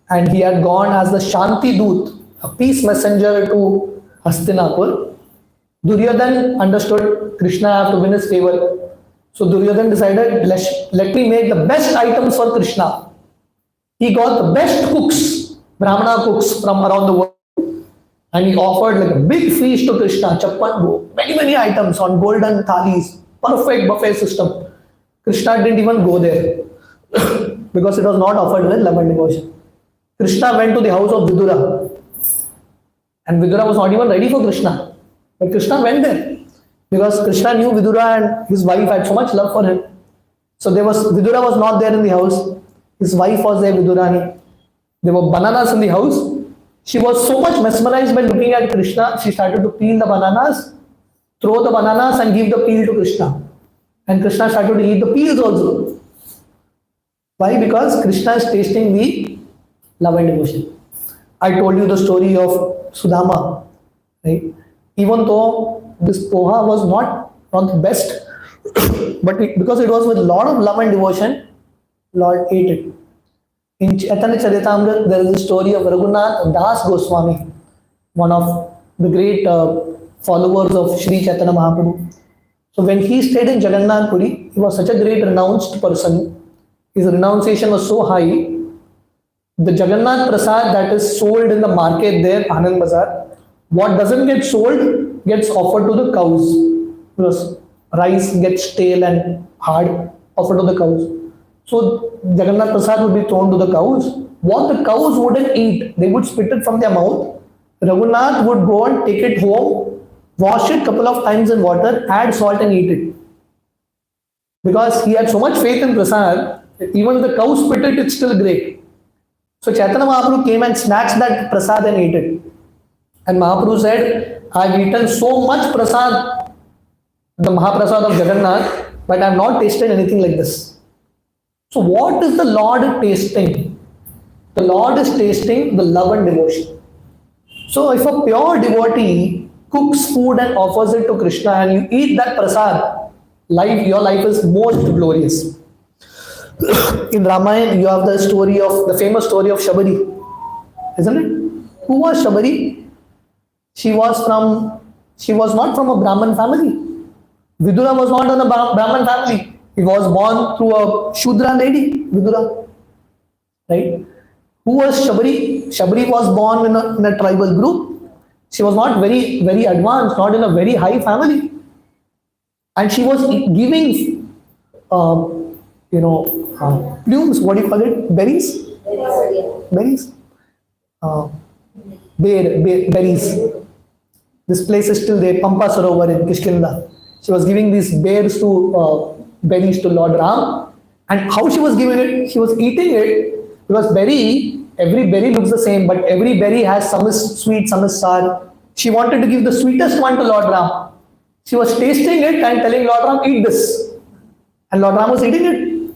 A: and he had gone as the Shanti Doot, a peace messenger to Hastinapur. Duryodhan understood Krishna have to win his favor. So Duryodhan decided, let me make the best items for Krishna. He got the best cooks, Brahmana cooks from around the world. And he offered like a big feast to Krishna, chappan bhog, many items on golden thalis, perfect buffet system. Krishna didn't even go there because it was not offered with love and devotion. Krishna went to the house of Vidura. And Vidura was not even ready for Krishna. But Krishna went there because Krishna knew Vidura and his wife had so much love for him. So Vidura was not there in the house. His wife was there, Vidurani. There were bananas in the house. She was so much mesmerized by looking at Krishna, she started to peel the bananas, throw the bananas and give the peel to Krishna. And Krishna started to eat the peels also. Why? Because Krishna is tasting the love and devotion. I told you the story of Sudama. Right? Even though this poha was not the best, but because it was with a lot of love and devotion, Lord ate it. In Chaitanya Charitamrita, there is a story of Raghunath Das Goswami, one of the great followers of Sri Chaitanya Mahaprabhu. So when he stayed in Jagannath Puri, he was such a great renounced person. His renunciation was so high. The Jagannath Prasad that is sold in the market there, Anand Bazaar, what doesn't get sold gets offered to the cows. Because rice gets stale and hard, offered to the cows. So Jagannath Prasad would be thrown to the cows. What the cows wouldn't eat, they would spit it from their mouth. Raghunath would go and take it home, wash it couple of times in water, add salt and eat it. Because he had so much faith in Prasad, that even if the cow spit it, it's still great. So Chaitanya Mahaprabhu came and snatched that Prasad and ate it. And Mahaprabhu said, I've eaten so much Prasad, the Mahaprasad of Jagannath, but I've not tasted anything like this. So what is the Lord tasting? The Lord is tasting the love and devotion. So if a pure devotee cooks food and offers it to Krishna and you eat that prasad, your life is most glorious. In Ramayana, you have the famous story of Shabari, isn't it? Who was Shabari? She was not from a Brahman family. Vidura was not in a Brahman family. He was born through a Shudra lady, Vidura. Right? Who was Shabari? Shabari was born in a tribal group. She was not very, very advanced, not in a very high family. And she was giving, plumes, what do you call it? Berries? Berries? Berries. This place is still there, Pampa Sarovar in Kishkinda. She was giving these berries to Lord Ram. And how she was giving it? She was eating it because every berry looks the same, but every berry has some is sweet, some is sour. She wanted to give the sweetest one to Lord Ram. She was tasting it and telling Lord Ram, eat this. And Lord Ram was eating it.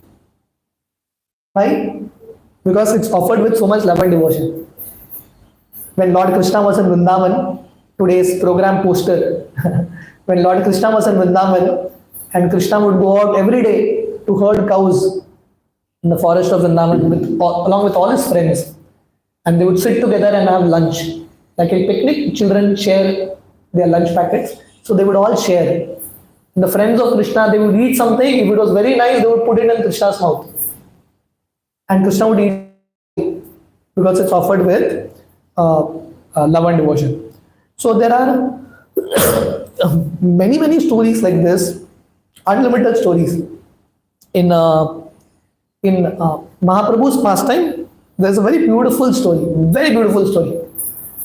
A: Right? Because it's offered with so much love and devotion. When Lord Krishna was in Vrindavan, today's program poster, when Lord Krishna was in Vrindavan, and Krishna would go out every day to herd cows in the forest of Vrindavan along with all his friends. And they would sit together and have lunch. Like a picnic, children share their lunch packets. So they would all share. And the friends of Krishna, they would eat something. If it was very nice, they would put it in Krishna's mouth. And Krishna would eat it because it's offered with love and devotion. So there are many stories like this, unlimited stories. In Mahaprabhu's pastime, there's a very beautiful story.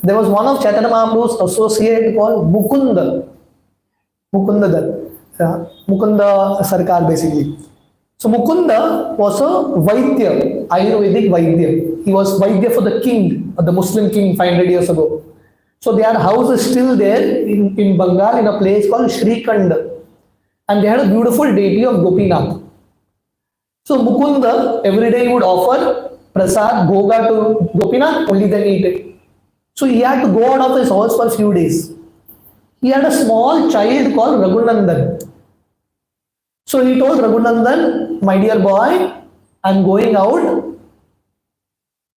A: There was one of Chaitanya Mahaprabhu's associate called Mukunda Sarkar basically. So Mukunda was a Vaidya, Ayurvedic Vaidya. He was Vaidya for the king, the Muslim king 500 years ago. So their house is still there in Bengal in a place called Shrikand. And they had a beautiful deity of Gopinath. So Mukunda every day would offer prasad, bhoga to Gopinath, only then eat it. So he had to go out of his house for a few days. He had a small child called Raghunandan. So he told Raghunandan, my dear boy, I'm going out.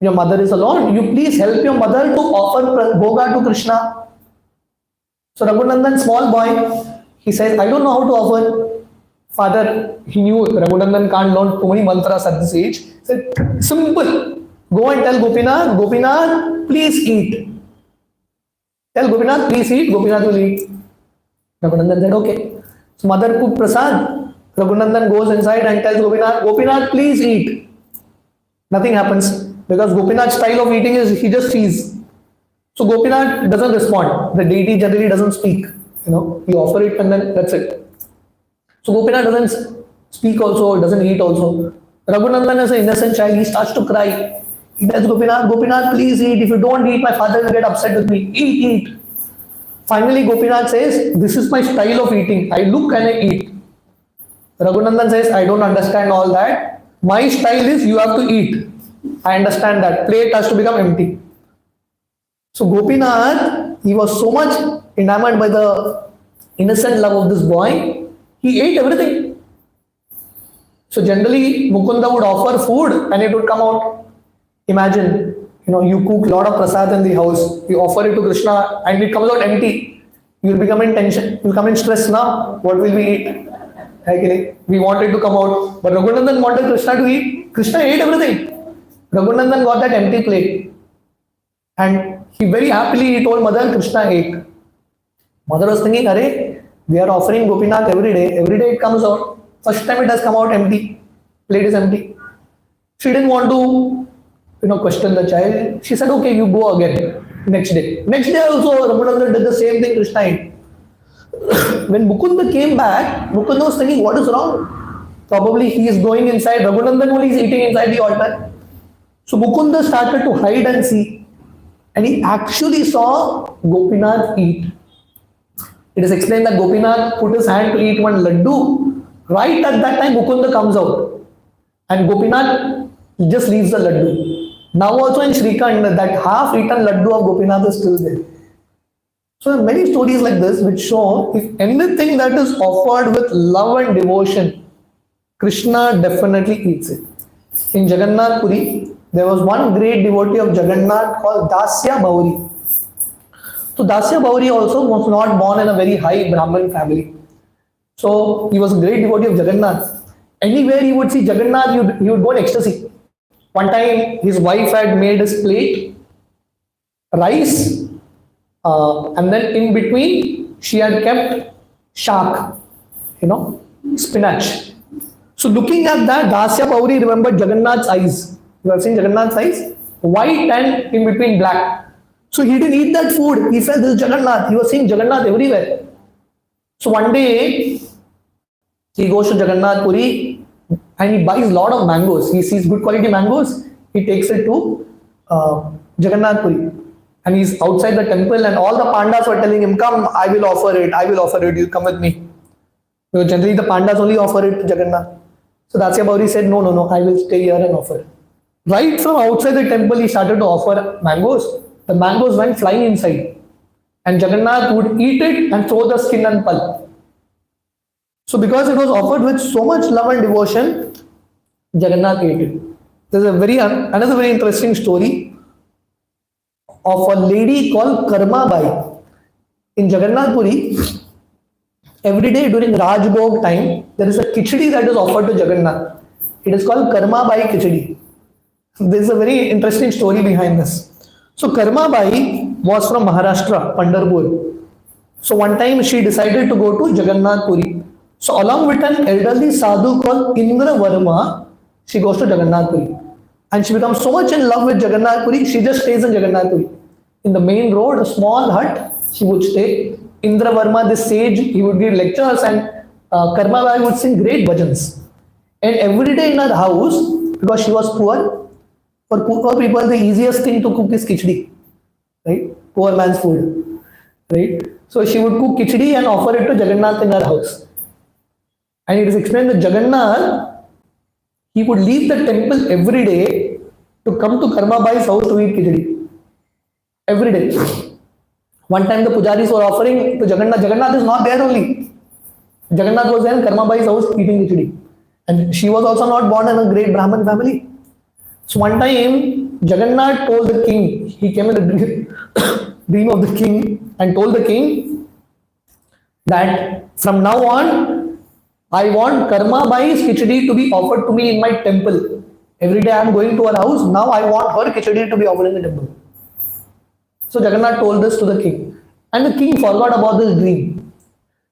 A: Your mother is alone. You please help your mother to offer bhoga to Krishna. So Raghunandan, small boy, he says, I don't know how to offer. Father, he knew Raghunandan can't learn too many mantras at this age. He said, simple. Go and tell Gopinath, please eat. Tell Gopinath, please eat. Gopinath will eat. Raghunandan said, okay. So mother cooked prasad. Raghunandan goes inside and tells Gopinath, please eat. Nothing happens because Gopinath's style of eating is he just sees. So Gopinath doesn't respond. The deity generally doesn't speak. You offer it and then that's it. So Gopinath doesn't speak also, doesn't eat also. Raghunandan is an innocent child. He starts to cry. He tells Gopinath, please eat. If you don't eat, my father will get upset with me. Eat. Finally, Gopinath says, this is my style of eating. I look and I eat. Raghunandan says, I don't understand all that. My style is you have to eat. I understand that. Plate has to become empty. So Gopinath, he was so much enamored by the innocent love of this boy. He ate everything. So generally, Mukunda would offer food and it would come out. Imagine, you cook a lot of prasad in the house. You offer it to Krishna and it comes out empty. You'll become in tension. You'll come in stress now. What will we eat? We wanted to come out. But Raghunandan wanted Krishna to eat. Krishna ate everything. Raghunandan got that empty plate. And he very happily told mother, Krishna ate. Mother was thinking, we are offering Gopinath every day. Every day it comes out. First time it has come out empty. Plate is empty. She didn't want to, question the child. She said, okay, you go again. Next day. Next day also, Raghunandan did the same thing, Krishna ate. When Mukunda came back, Mukunda was thinking, what is wrong? Probably he is going inside. Raghunandan only is eating inside the altar. So Mukunda started to hide and see. And he actually saw Gopinath eat. It is explained that Gopinath put his hand to eat one laddu. Right at that time, Mukunda comes out. and Gopinath just leaves the laddu. Now also in Srikhand, that half-eaten laddu of Gopinath is still there. So there are many stories like this which show if anything that is offered with love and devotion, Krishna definitely eats it. In Jagannath Puri, there was one great devotee of Jagannath called Dasya Bauri. So Dasya Bauri also was not born in a very high Brahmin family. So he was a great devotee of Jagannath. Anywhere he would see Jagannath, he would go in ecstasy. One time his wife had made his plate, rice, and then in between she had kept shak, spinach. So looking at that, Dasya Bauri remembered Jagannath's eyes. You have seen Jagannath's eyes? White and in between black. So he didn't eat that food. He said, this is Jagannath. He was seeing Jagannath everywhere. So one day, he goes to Jagannath Puri and he buys a lot of mangoes. He sees good quality mangoes. He takes it to Jagannath Puri. And he's outside the temple and all the pandas were telling him, come, I will offer it, you come with me. Because generally the pandas only offer it to Jagannath. So Dasya Bauri said, no, I will stay here and offer. Right from outside the temple, he started to offer mangoes. The mangoes went flying inside. And Jagannath would eat it and throw the skin and pulp. So because it was offered with so much love and devotion, Jagannath ate it. There's another very interesting story of a lady called Karma Bai. In Jagannath Puri, every day during Rajbhog time, there is a khichdi that is offered to Jagannath. It is called Karma Bai Khichdi. There is a very interesting story behind this. So Karma Bai was from Maharashtra, Pandharpur. So one time she decided to go to Jagannath Puri. So along with an elderly sadhu called Indra Varma, she goes to Jagannath Puri. And she becomes so much in love with Jagannath Puri, she just stays in Jagannath Puri. In the main road, a small hut, she would stay. Indra Varma, the sage, he would give lectures and Karma Bai would sing great bhajans. And every day in her house, because she was poor, for poor people, the easiest thing to cook is khichdi, right? Poor man's food, right? So she would cook khichdi and offer it to Jagannath in her house. And it is explained that Jagannath, he would leave the temple every day to come to Karma Bai's house to eat khichdi. Every day. One time the pujaris were offering to Jagannath. Jagannath is not there only. Jagannath was there in Karma Bai's house eating khichdi. And she was also not born in a great Brahmin family. So one time, Jagannath told the king, he came in the dream of the king and told the king that from now on, I want Karma Bai's khichdi to be offered to me in my temple. Every day I am going to her house, now I want her khichdi to be offered in the temple. So Jagannath told this to the king. And the king forgot about this dream.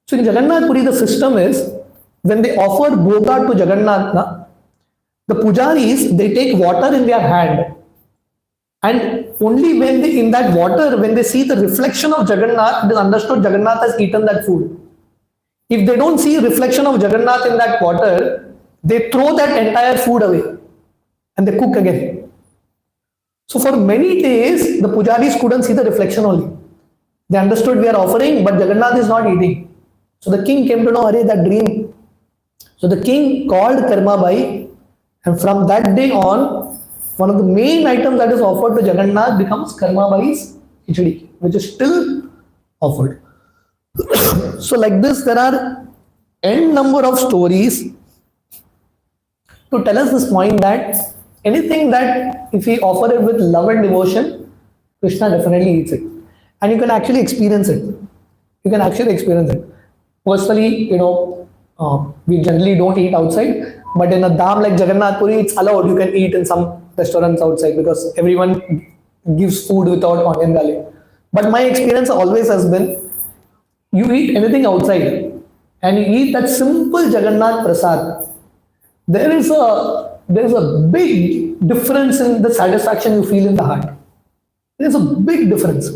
A: So in Jagannath Puri, the system is, when they offer bhoga to Jagannath, the pujaris, they take water in their hand. And only when they, in that water, when they see the reflection of Jagannath, it is understood Jagannath has eaten that food. If they don't see a reflection of Jagannath in that water, they throw that entire food away and they cook again. So for many days, the pujaris couldn't see the reflection only. They understood we are offering, but Jagannath is not eating. So the king came to know, Hare, that dream. So the king called Karma Bai, and from that day on, one of the main items that is offered to Jagannath becomes Karma Bai's khichdi, which is still offered. So like this, there are n number of stories to tell us this point that anything that if we offer it with love and devotion, Krishna definitely eats it. And you can actually experience it. You can actually experience it. Personally, we generally don't eat outside, but in a dham like Jagannath Puri, it's allowed. You can eat in some restaurants outside because everyone gives food without onion garlic. But my experience always has been, you eat anything outside and you eat that simple Jagannath Prasad, there is a big difference in the satisfaction you feel in the heart. There is a big difference.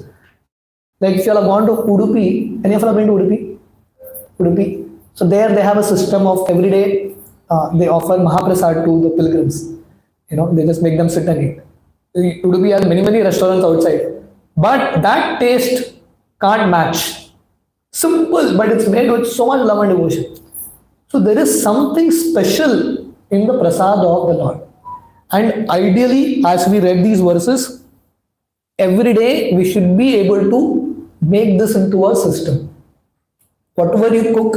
A: Like if you have gone to Udupi, any of you have been to Udupi? Udupi. So there they have a system of every day they offer Mahaprasad to the pilgrims. They just make them sit and eat. Udupi has many restaurants outside. But that taste can't match. Simple, but it's made with so much love and devotion. So there is something special in the prasad of the Lord. And ideally, as we read these verses, every day we should be able to make this into a system. Whatever you cook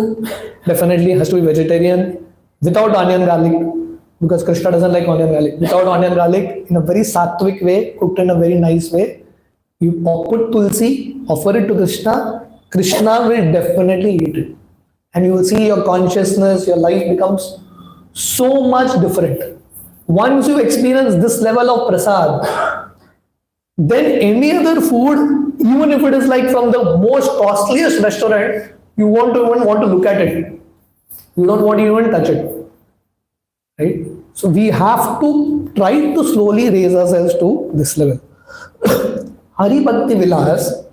A: definitely has to be vegetarian, without onion garlic, because Krishna doesn't like onion garlic. Without onion garlic, in a very sattvic way, cooked in a very nice way. You put tulsi, offer it to Krishna. Krishna will definitely eat it, and you will see your consciousness, your life becomes so much different. Once you experience this level of prasad, then any other food, even if it is like from the most costliest restaurant, you won't even want to look at it. You don't want to even touch it. Right? So we have to try to slowly raise ourselves to this level. Hari Bhakti Vilas,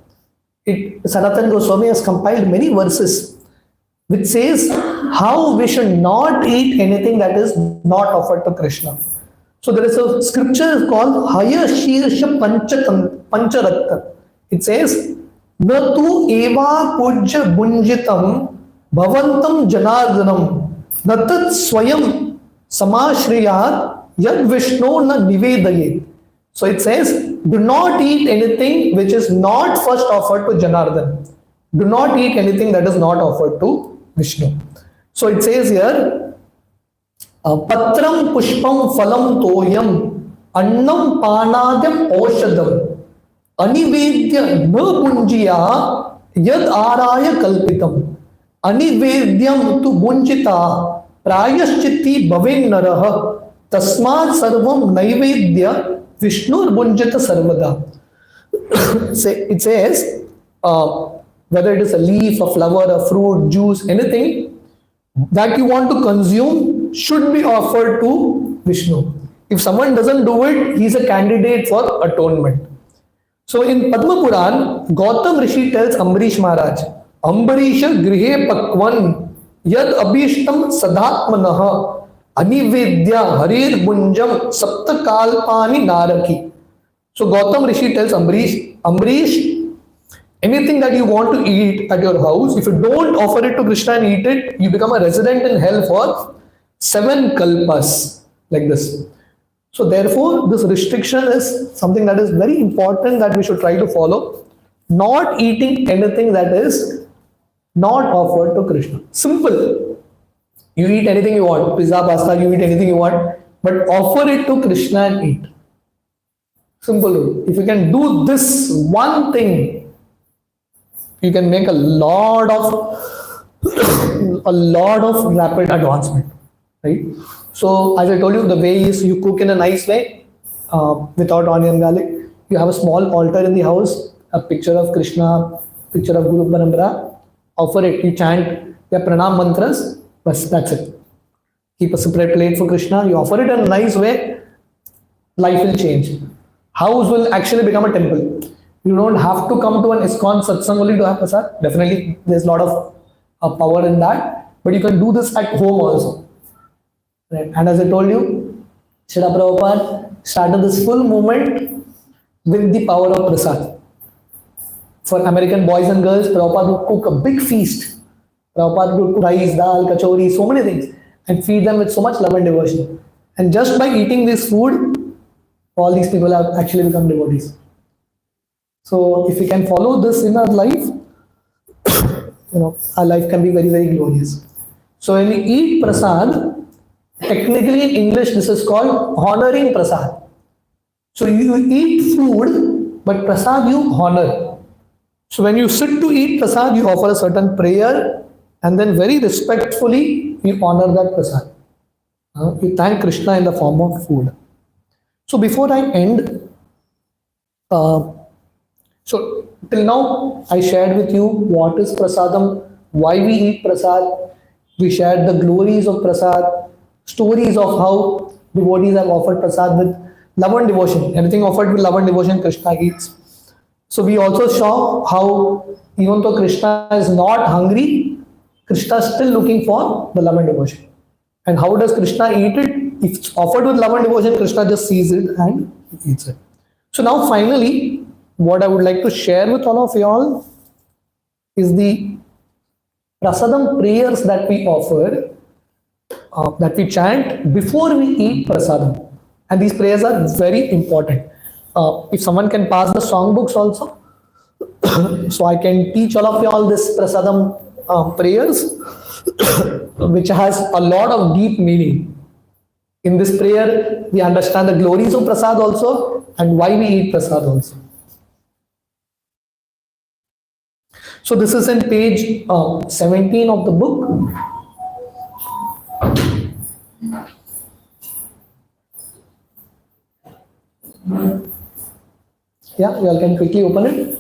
A: Sanatana Goswami has compiled many verses which says how we should not eat anything that is not offered to Krishna. So there is a scripture called Haya Shirsha Pancharakta. It says, Natu eva pujya bunjitam bhavantam janardanam natat swayam samashriyat yad vishnu na nivedayet. So it says, do not eat anything which is not first offered to Janardhan. Do not eat anything that is not offered to Vishnu. So it says here, Patram pushpam phalam toyam annam panadyam oshadam anivedya na punjiya yad araya kalpitam anivedyam tu bunjita prayaschitti bhavin narah tasmad sarvam naivedya Vishnur Bunjata Sarvada. It says, whether it is a leaf, a flower, a fruit, juice, anything that you want to consume should be offered to Vishnu. If someone doesn't do it, he is a candidate for atonement. So in Padma Puran, Gautam Rishi tells Ambarish Maharaj, Ambarisha grihe pakwan yad abhishtam sadatmanaha Anivedya Harir Bunjam Sapta Kalpani Naraki. So Gautam Rishi tells Ambarish, anything that you want to eat at your house, if you don't offer it to Krishna and eat it, you become a resident in hell for 7 kalpas. Like this. So therefore, this restriction is something that is very important that we should try to follow. Not eating anything that is not offered to Krishna. Simple. You eat anything you want, pizza, pasta, you eat anything you want, but offer it to Krishna and eat. Simple rule. If you can do this one thing, you can make a lot of rapid advancement, right? So as I told you, the way is you cook in a nice way, without onion garlic. You have a small altar in the house, a picture of Krishna, picture of Guru Parampara, offer it, you chant your pranam mantras. That's it. Keep a separate plate for Krishna. You offer it in a nice way. Life will change. House will actually become a temple. You don't have to come to an ISKCON satsang only to have prasad. Definitely, there's a lot of power in that. But you can do this at home also. Right? And as I told you, Srila Prabhupada started this full movement with the power of prasad. For American boys and girls, Prabhupada would cook a big feast. Prabhupada would cook rice, dal, kachori, so many things, and feed them with so much love and devotion. And just by eating this food, all these people have actually become devotees. So if we can follow this in our life, our life can be very, very glorious. So when we eat prasad, technically in English this is called honoring prasad. So you eat food, but prasad you honor. So when you sit to eat prasad, you offer a certain prayer, and then very respectfully, you honor that prasad. You thank Krishna in the form of food. So before I end, so till now, I shared with you what is prasadam, why we eat prasad. We shared the glories of prasad, stories of how devotees have offered prasad with love and devotion. Anything offered with love and devotion, Krishna eats. So we also saw how even though Krishna is not hungry, Krishna is still looking for the love and devotion. And how does Krishna eat it? If it's offered with love and devotion, Krishna just sees it and eats it. So now finally, what I would like to share with all of y'all is the prasadam prayers that we offer. that we chant before we eat prasadam. And these prayers are very important. If someone can pass the songbooks also, so I can teach all of you all this prasadam prayers, which has a lot of deep meaning. In this prayer, we understand the glories of prasad also and why we eat prasad also. So this is in page 17 of the book. Yeah, you all can quickly open it.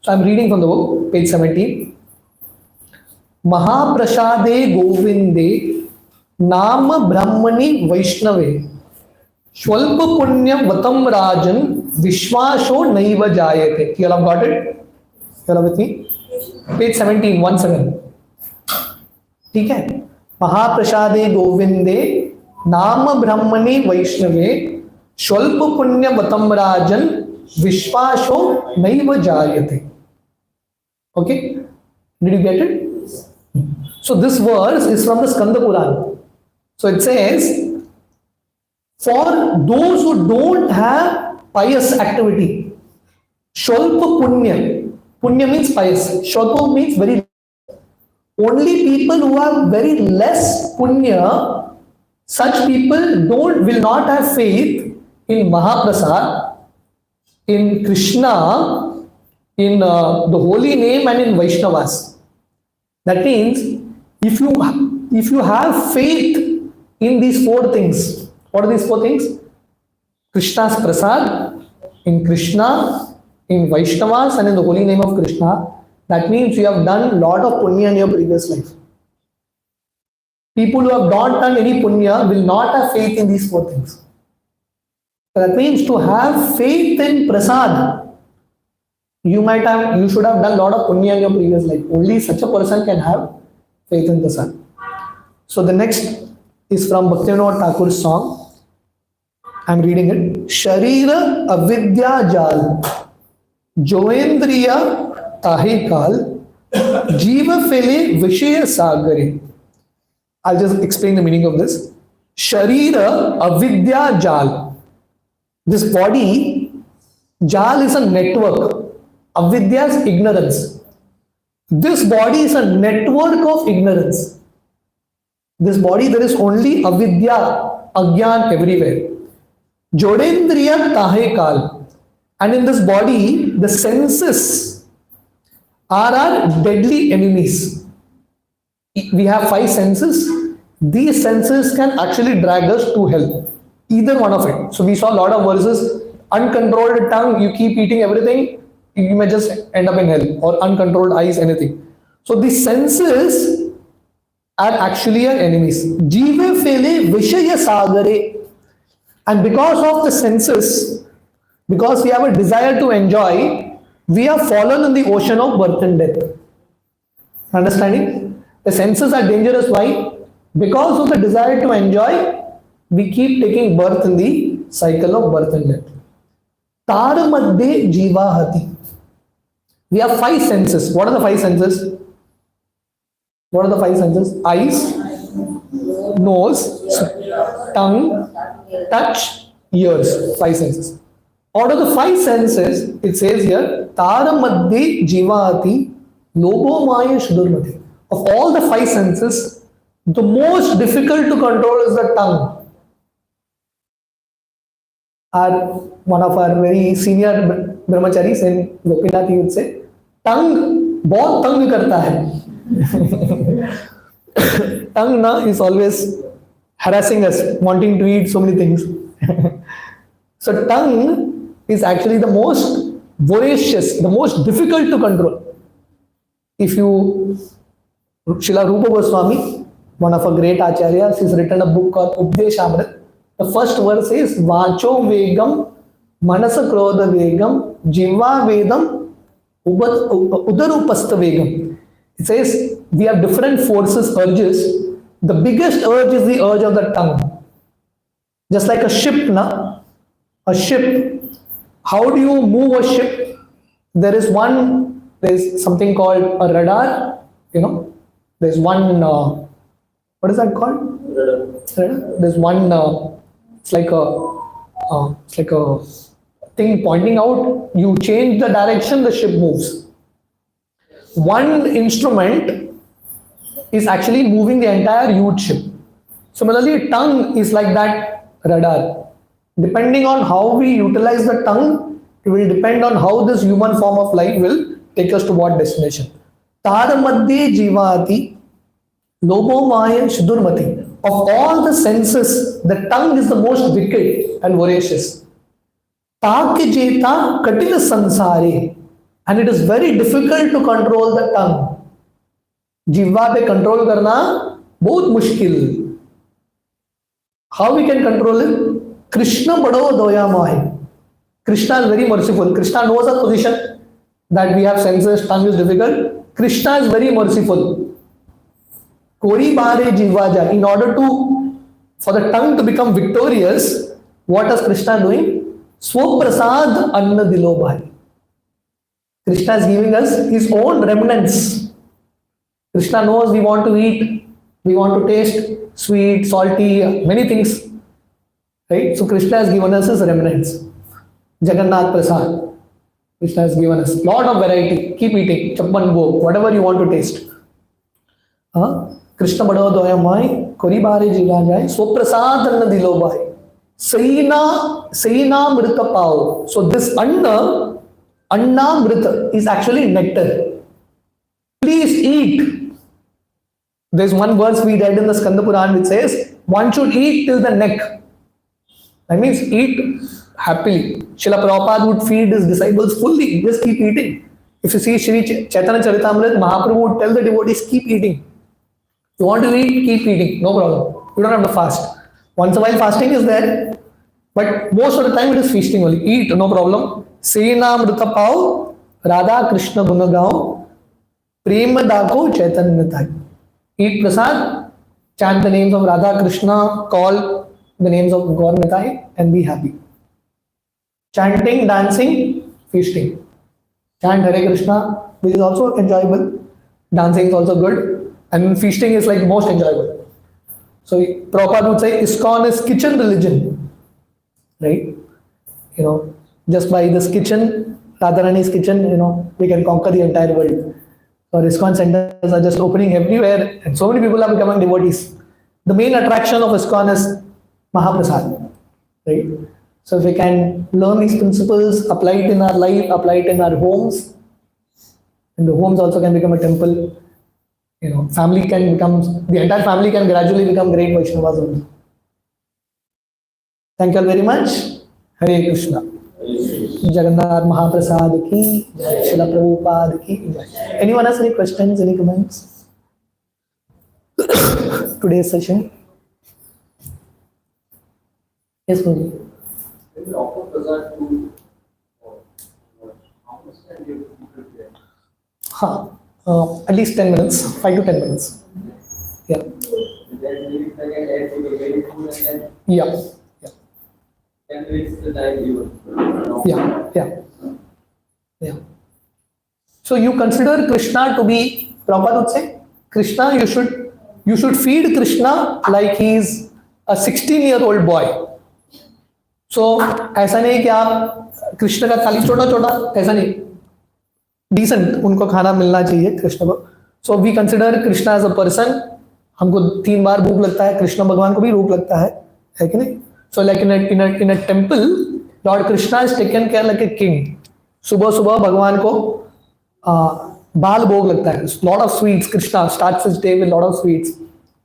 A: So I'm reading from the book, page 17. Mahaprasade Govinde Nam Brahmani Vaishnave Shwalpa Punya Vatam Rajan Vishwasho Naiva Jayate. You all have got it? You all with me? Page 17, 17. ठीक है? महाप्रसादे गोविंदे नाम ब्रह्मणि वैष्णवे स्वल्प पुण्य वतम राजन विश्वासो नैव जायते. Okay? Did you get it? So this verse is from the Skanda Puran. So it says, for those who don't have pious activity, Sholpa Punya. Punya means pious. Sholpa means very. Only people who have very less punya, such people will not have faith in Mahaprasad, in Krishna, in the holy name, and in Vaishnavas. That means if you have faith in these four things, what are these four things? Krishna's prasad, in Krishna, in Vaishnavas, and in the holy name of Krishna. That means you have done a lot of punya in your previous life. People who have not done any punya will not have faith in these four things. So that means to have faith in prasad, you should have done a lot of punya in your previous life. Only such a person can have faith in prasad. So the next is from Bhaktivinoda Thakur's song. I am reading it. Sharira avidya jal, joendriya tahe kal, jiva fele vishaya sagare. I'll just explain the meaning of this. Sharira avidya jal. This body, jal is a network. Avidya is ignorance. This body is a network of ignorance. This body, there is only avidya, agyan everywhere. Jodendriya tahe kal. And in this body, the senses are our deadly enemies. We have 5 senses. These senses can actually drag us to hell. Either one of it. So we saw a lot of verses. Uncontrolled tongue, you keep eating everything, you may just end up in hell. Or uncontrolled eyes, anything. So the senses are actually our enemies. Jive fele vishaya sagare. And because of the senses, because we have a desire to enjoy, we have fallen in the ocean of birth and death. Understanding? The senses are dangerous. Why? Because of the desire to enjoy, we keep taking birth in the cycle of birth and death. Tar madde jivahati. We have 5 senses. What are the 5 senses? What are the 5 senses? Eyes, nose, tongue, touch, ears. 5 senses. Out of the 5 senses, it says here, Tara madde jivahati logo maya shudurmati. Of all the 5 senses, the most difficult to control is the tongue. One of our very senior brahmacharis in Gopinath, he would say, tongue bahut tang karta hai. Tongue is always harassing us, wanting to eat so many things. So tongue is actually the most voracious, the most difficult to control. If you, Srila Rupa Goswami, one of our great acharyas, has written a book called Updeshamrit. The first verse is Vacho Vegam, Manasa Krodha Vegam, Jiva Vedam, Udarupasta Vegam. It says we have different forces, urges. The biggest urge is the urge of the tongue. Just like a ship, a ship. How do you move a ship? There is something called a radar, there's one, what is that called? There's one. It's like a thing pointing out. You change the direction, the ship moves. One instrument is actually moving the entire huge ship. Similarly, tongue is like that radar. Depending on how we utilize the tongue, it will depend on how this human form of life will take us to what destination. Tadamadye jivati lobo maya shudurmati. Of all the senses, the tongue is the most wicked and voracious. Takjeta katil sansare. And it is very difficult to control the tongue. जिह्वा पे control करना बहुत मुश्किल. How we can control it? Krishna bado doyamai. Krishna is very merciful. Krishna knows our position that we have senses, tongue is difficult. Krishna is very merciful. Kori bare jivaja. In order for the tongue to become victorious, what is Krishna doing? Swaprasad anna dilo bhai. Krishna is giving us his own remnants. Krishna knows we want to eat, we want to taste sweet, salty, many things. Right? So Krishna has given us his remnants. Jagannath Prasad. Krishna has given us lot of variety. Keep eating. Chappan bhog, whatever you want to taste. Krishna bado doya mai, kori bare jiva jai, swaprasad anna dilo bhai. Saina mrita pao. So this anna mrita is actually nectar. Please eat. There's one verse we read in the Skanda Puran which says, one should eat till the neck. That means eat happily. Srila Prabhupada would feed his disciples fully. Just keep eating. If you see Shri Chaitanya Charitamrita, Mahaprabhu would tell the devotees, keep eating. You want to eat, keep eating. No problem. You don't have to fast. Once a while fasting is there. But most of the time it is feasting only. Eat, no problem. Sena Mrita Pao, Radha Krishna Gunagao, Prema Dako Chaitanya Thai. Eat prasad, chant the names of Radha Krishna, call the names of Gaur Nitai and be happy. Chanting, dancing, feasting. Chant Hare Krishna, which is also enjoyable. Dancing is also good. And feasting is like most enjoyable. So Prabhupada would say ISKCON is kitchen religion. Right? Just by this kitchen, Radharani's kitchen, we can conquer the entire world. So ISKCON centers are just opening everywhere and so many people are becoming devotees. The main attraction of ISKCON is Mahaprasad. Right? So if we can learn these principles, apply it in our life, apply it in our homes, and the homes also can become a temple. The entire family can gradually become great Vaishnavas also. Thank you all very much. Hare Krishna. Jagannath Mahaprasad ki jai, Srila Prabhupada ki jai. Anyone has any questions, any comments? Today's session. Yes, Prabhu.
B: When you offer prasad to how much time do you prepare?
A: At least 10 minutes, 5 to 10 minutes. Yeah.
B: Then you can add to the very food and then
A: Yeah.
B: 10 minutes the time given.
A: Yeah. So you consider Krishna to be, Prabhupada would say, Krishna, you should feed Krishna like he is a 16-year-old boy. So ऐसा नहीं कि आप कृष्ण का थाली छोटा ऐसा नहीं, decent उनको खाना मिलना चाहिए कृष्ण को. So we consider Krishna as a person. हमको 3 बार भूख लगता है, कृष्ण भगवान को भी भूख लगता है कि नहीं? So like in a temple, Lord Krishna is taken care like a king. सुबह भगवान को बाल भोग लगता है. Lot of sweets. Krishna starts his day with lot of sweets,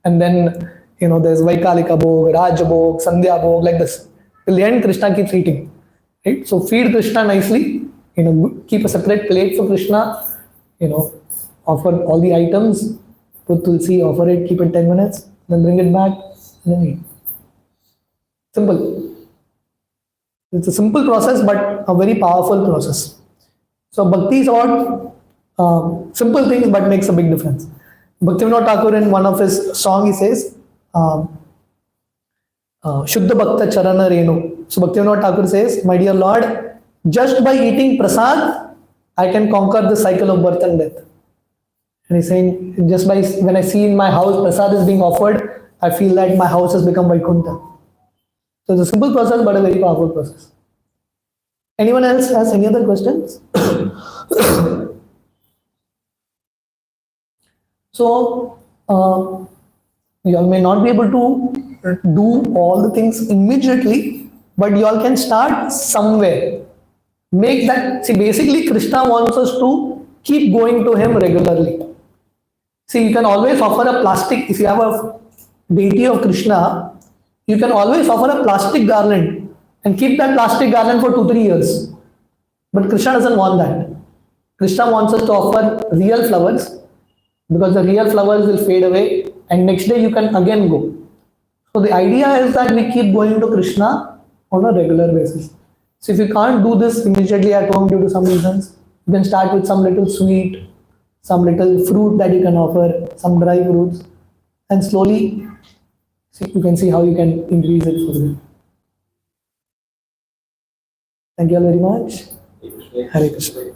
A: and then there's Vaikalika Bhog, Raj Bhog, Sandhya Bhog, like this. Till the end, Krishna keeps eating. Right? So feed Krishna nicely. Keep a separate plate for Krishna. Offer all the items. Put tulsi, offer it, keep it 10 minutes, then bring it back, and then eat. Simple. It's a simple process, but a very powerful process. So bhakti is about simple things, but makes a big difference. Bhaktivinoda Thakur, in one of his songs, he says, Shuddha Bhakta Charana Renu. So Bhaktivinoda Thakur says, my dear Lord, just by eating prasad, I can conquer the cycle of birth and death. And he's saying, just by when I see in my house prasad is being offered, I feel that my house has become Vaikuntha. So it's a simple process, but a very powerful process. Anyone else has any other questions? So, you all may not be able to do all the things immediately, but you all can start somewhere. Make that, see, basically, Krishna wants us to keep going to him regularly. See, you can always offer a plastic, if you have a deity of Krishna, you can always offer a plastic garland and keep that plastic garland for 2 3 years. But Krishna doesn't want that. Krishna wants us to offer real flowers because the real flowers will fade away and next day you can again go. So the idea is that we keep going to Krishna on a regular basis. So if you can't do this immediately at home due to some reasons, you can start with some little sweet, some little fruit that you can offer, some dry fruits, and slowly you can see how you can increase it further. Thank you all very much. Hare Krishna.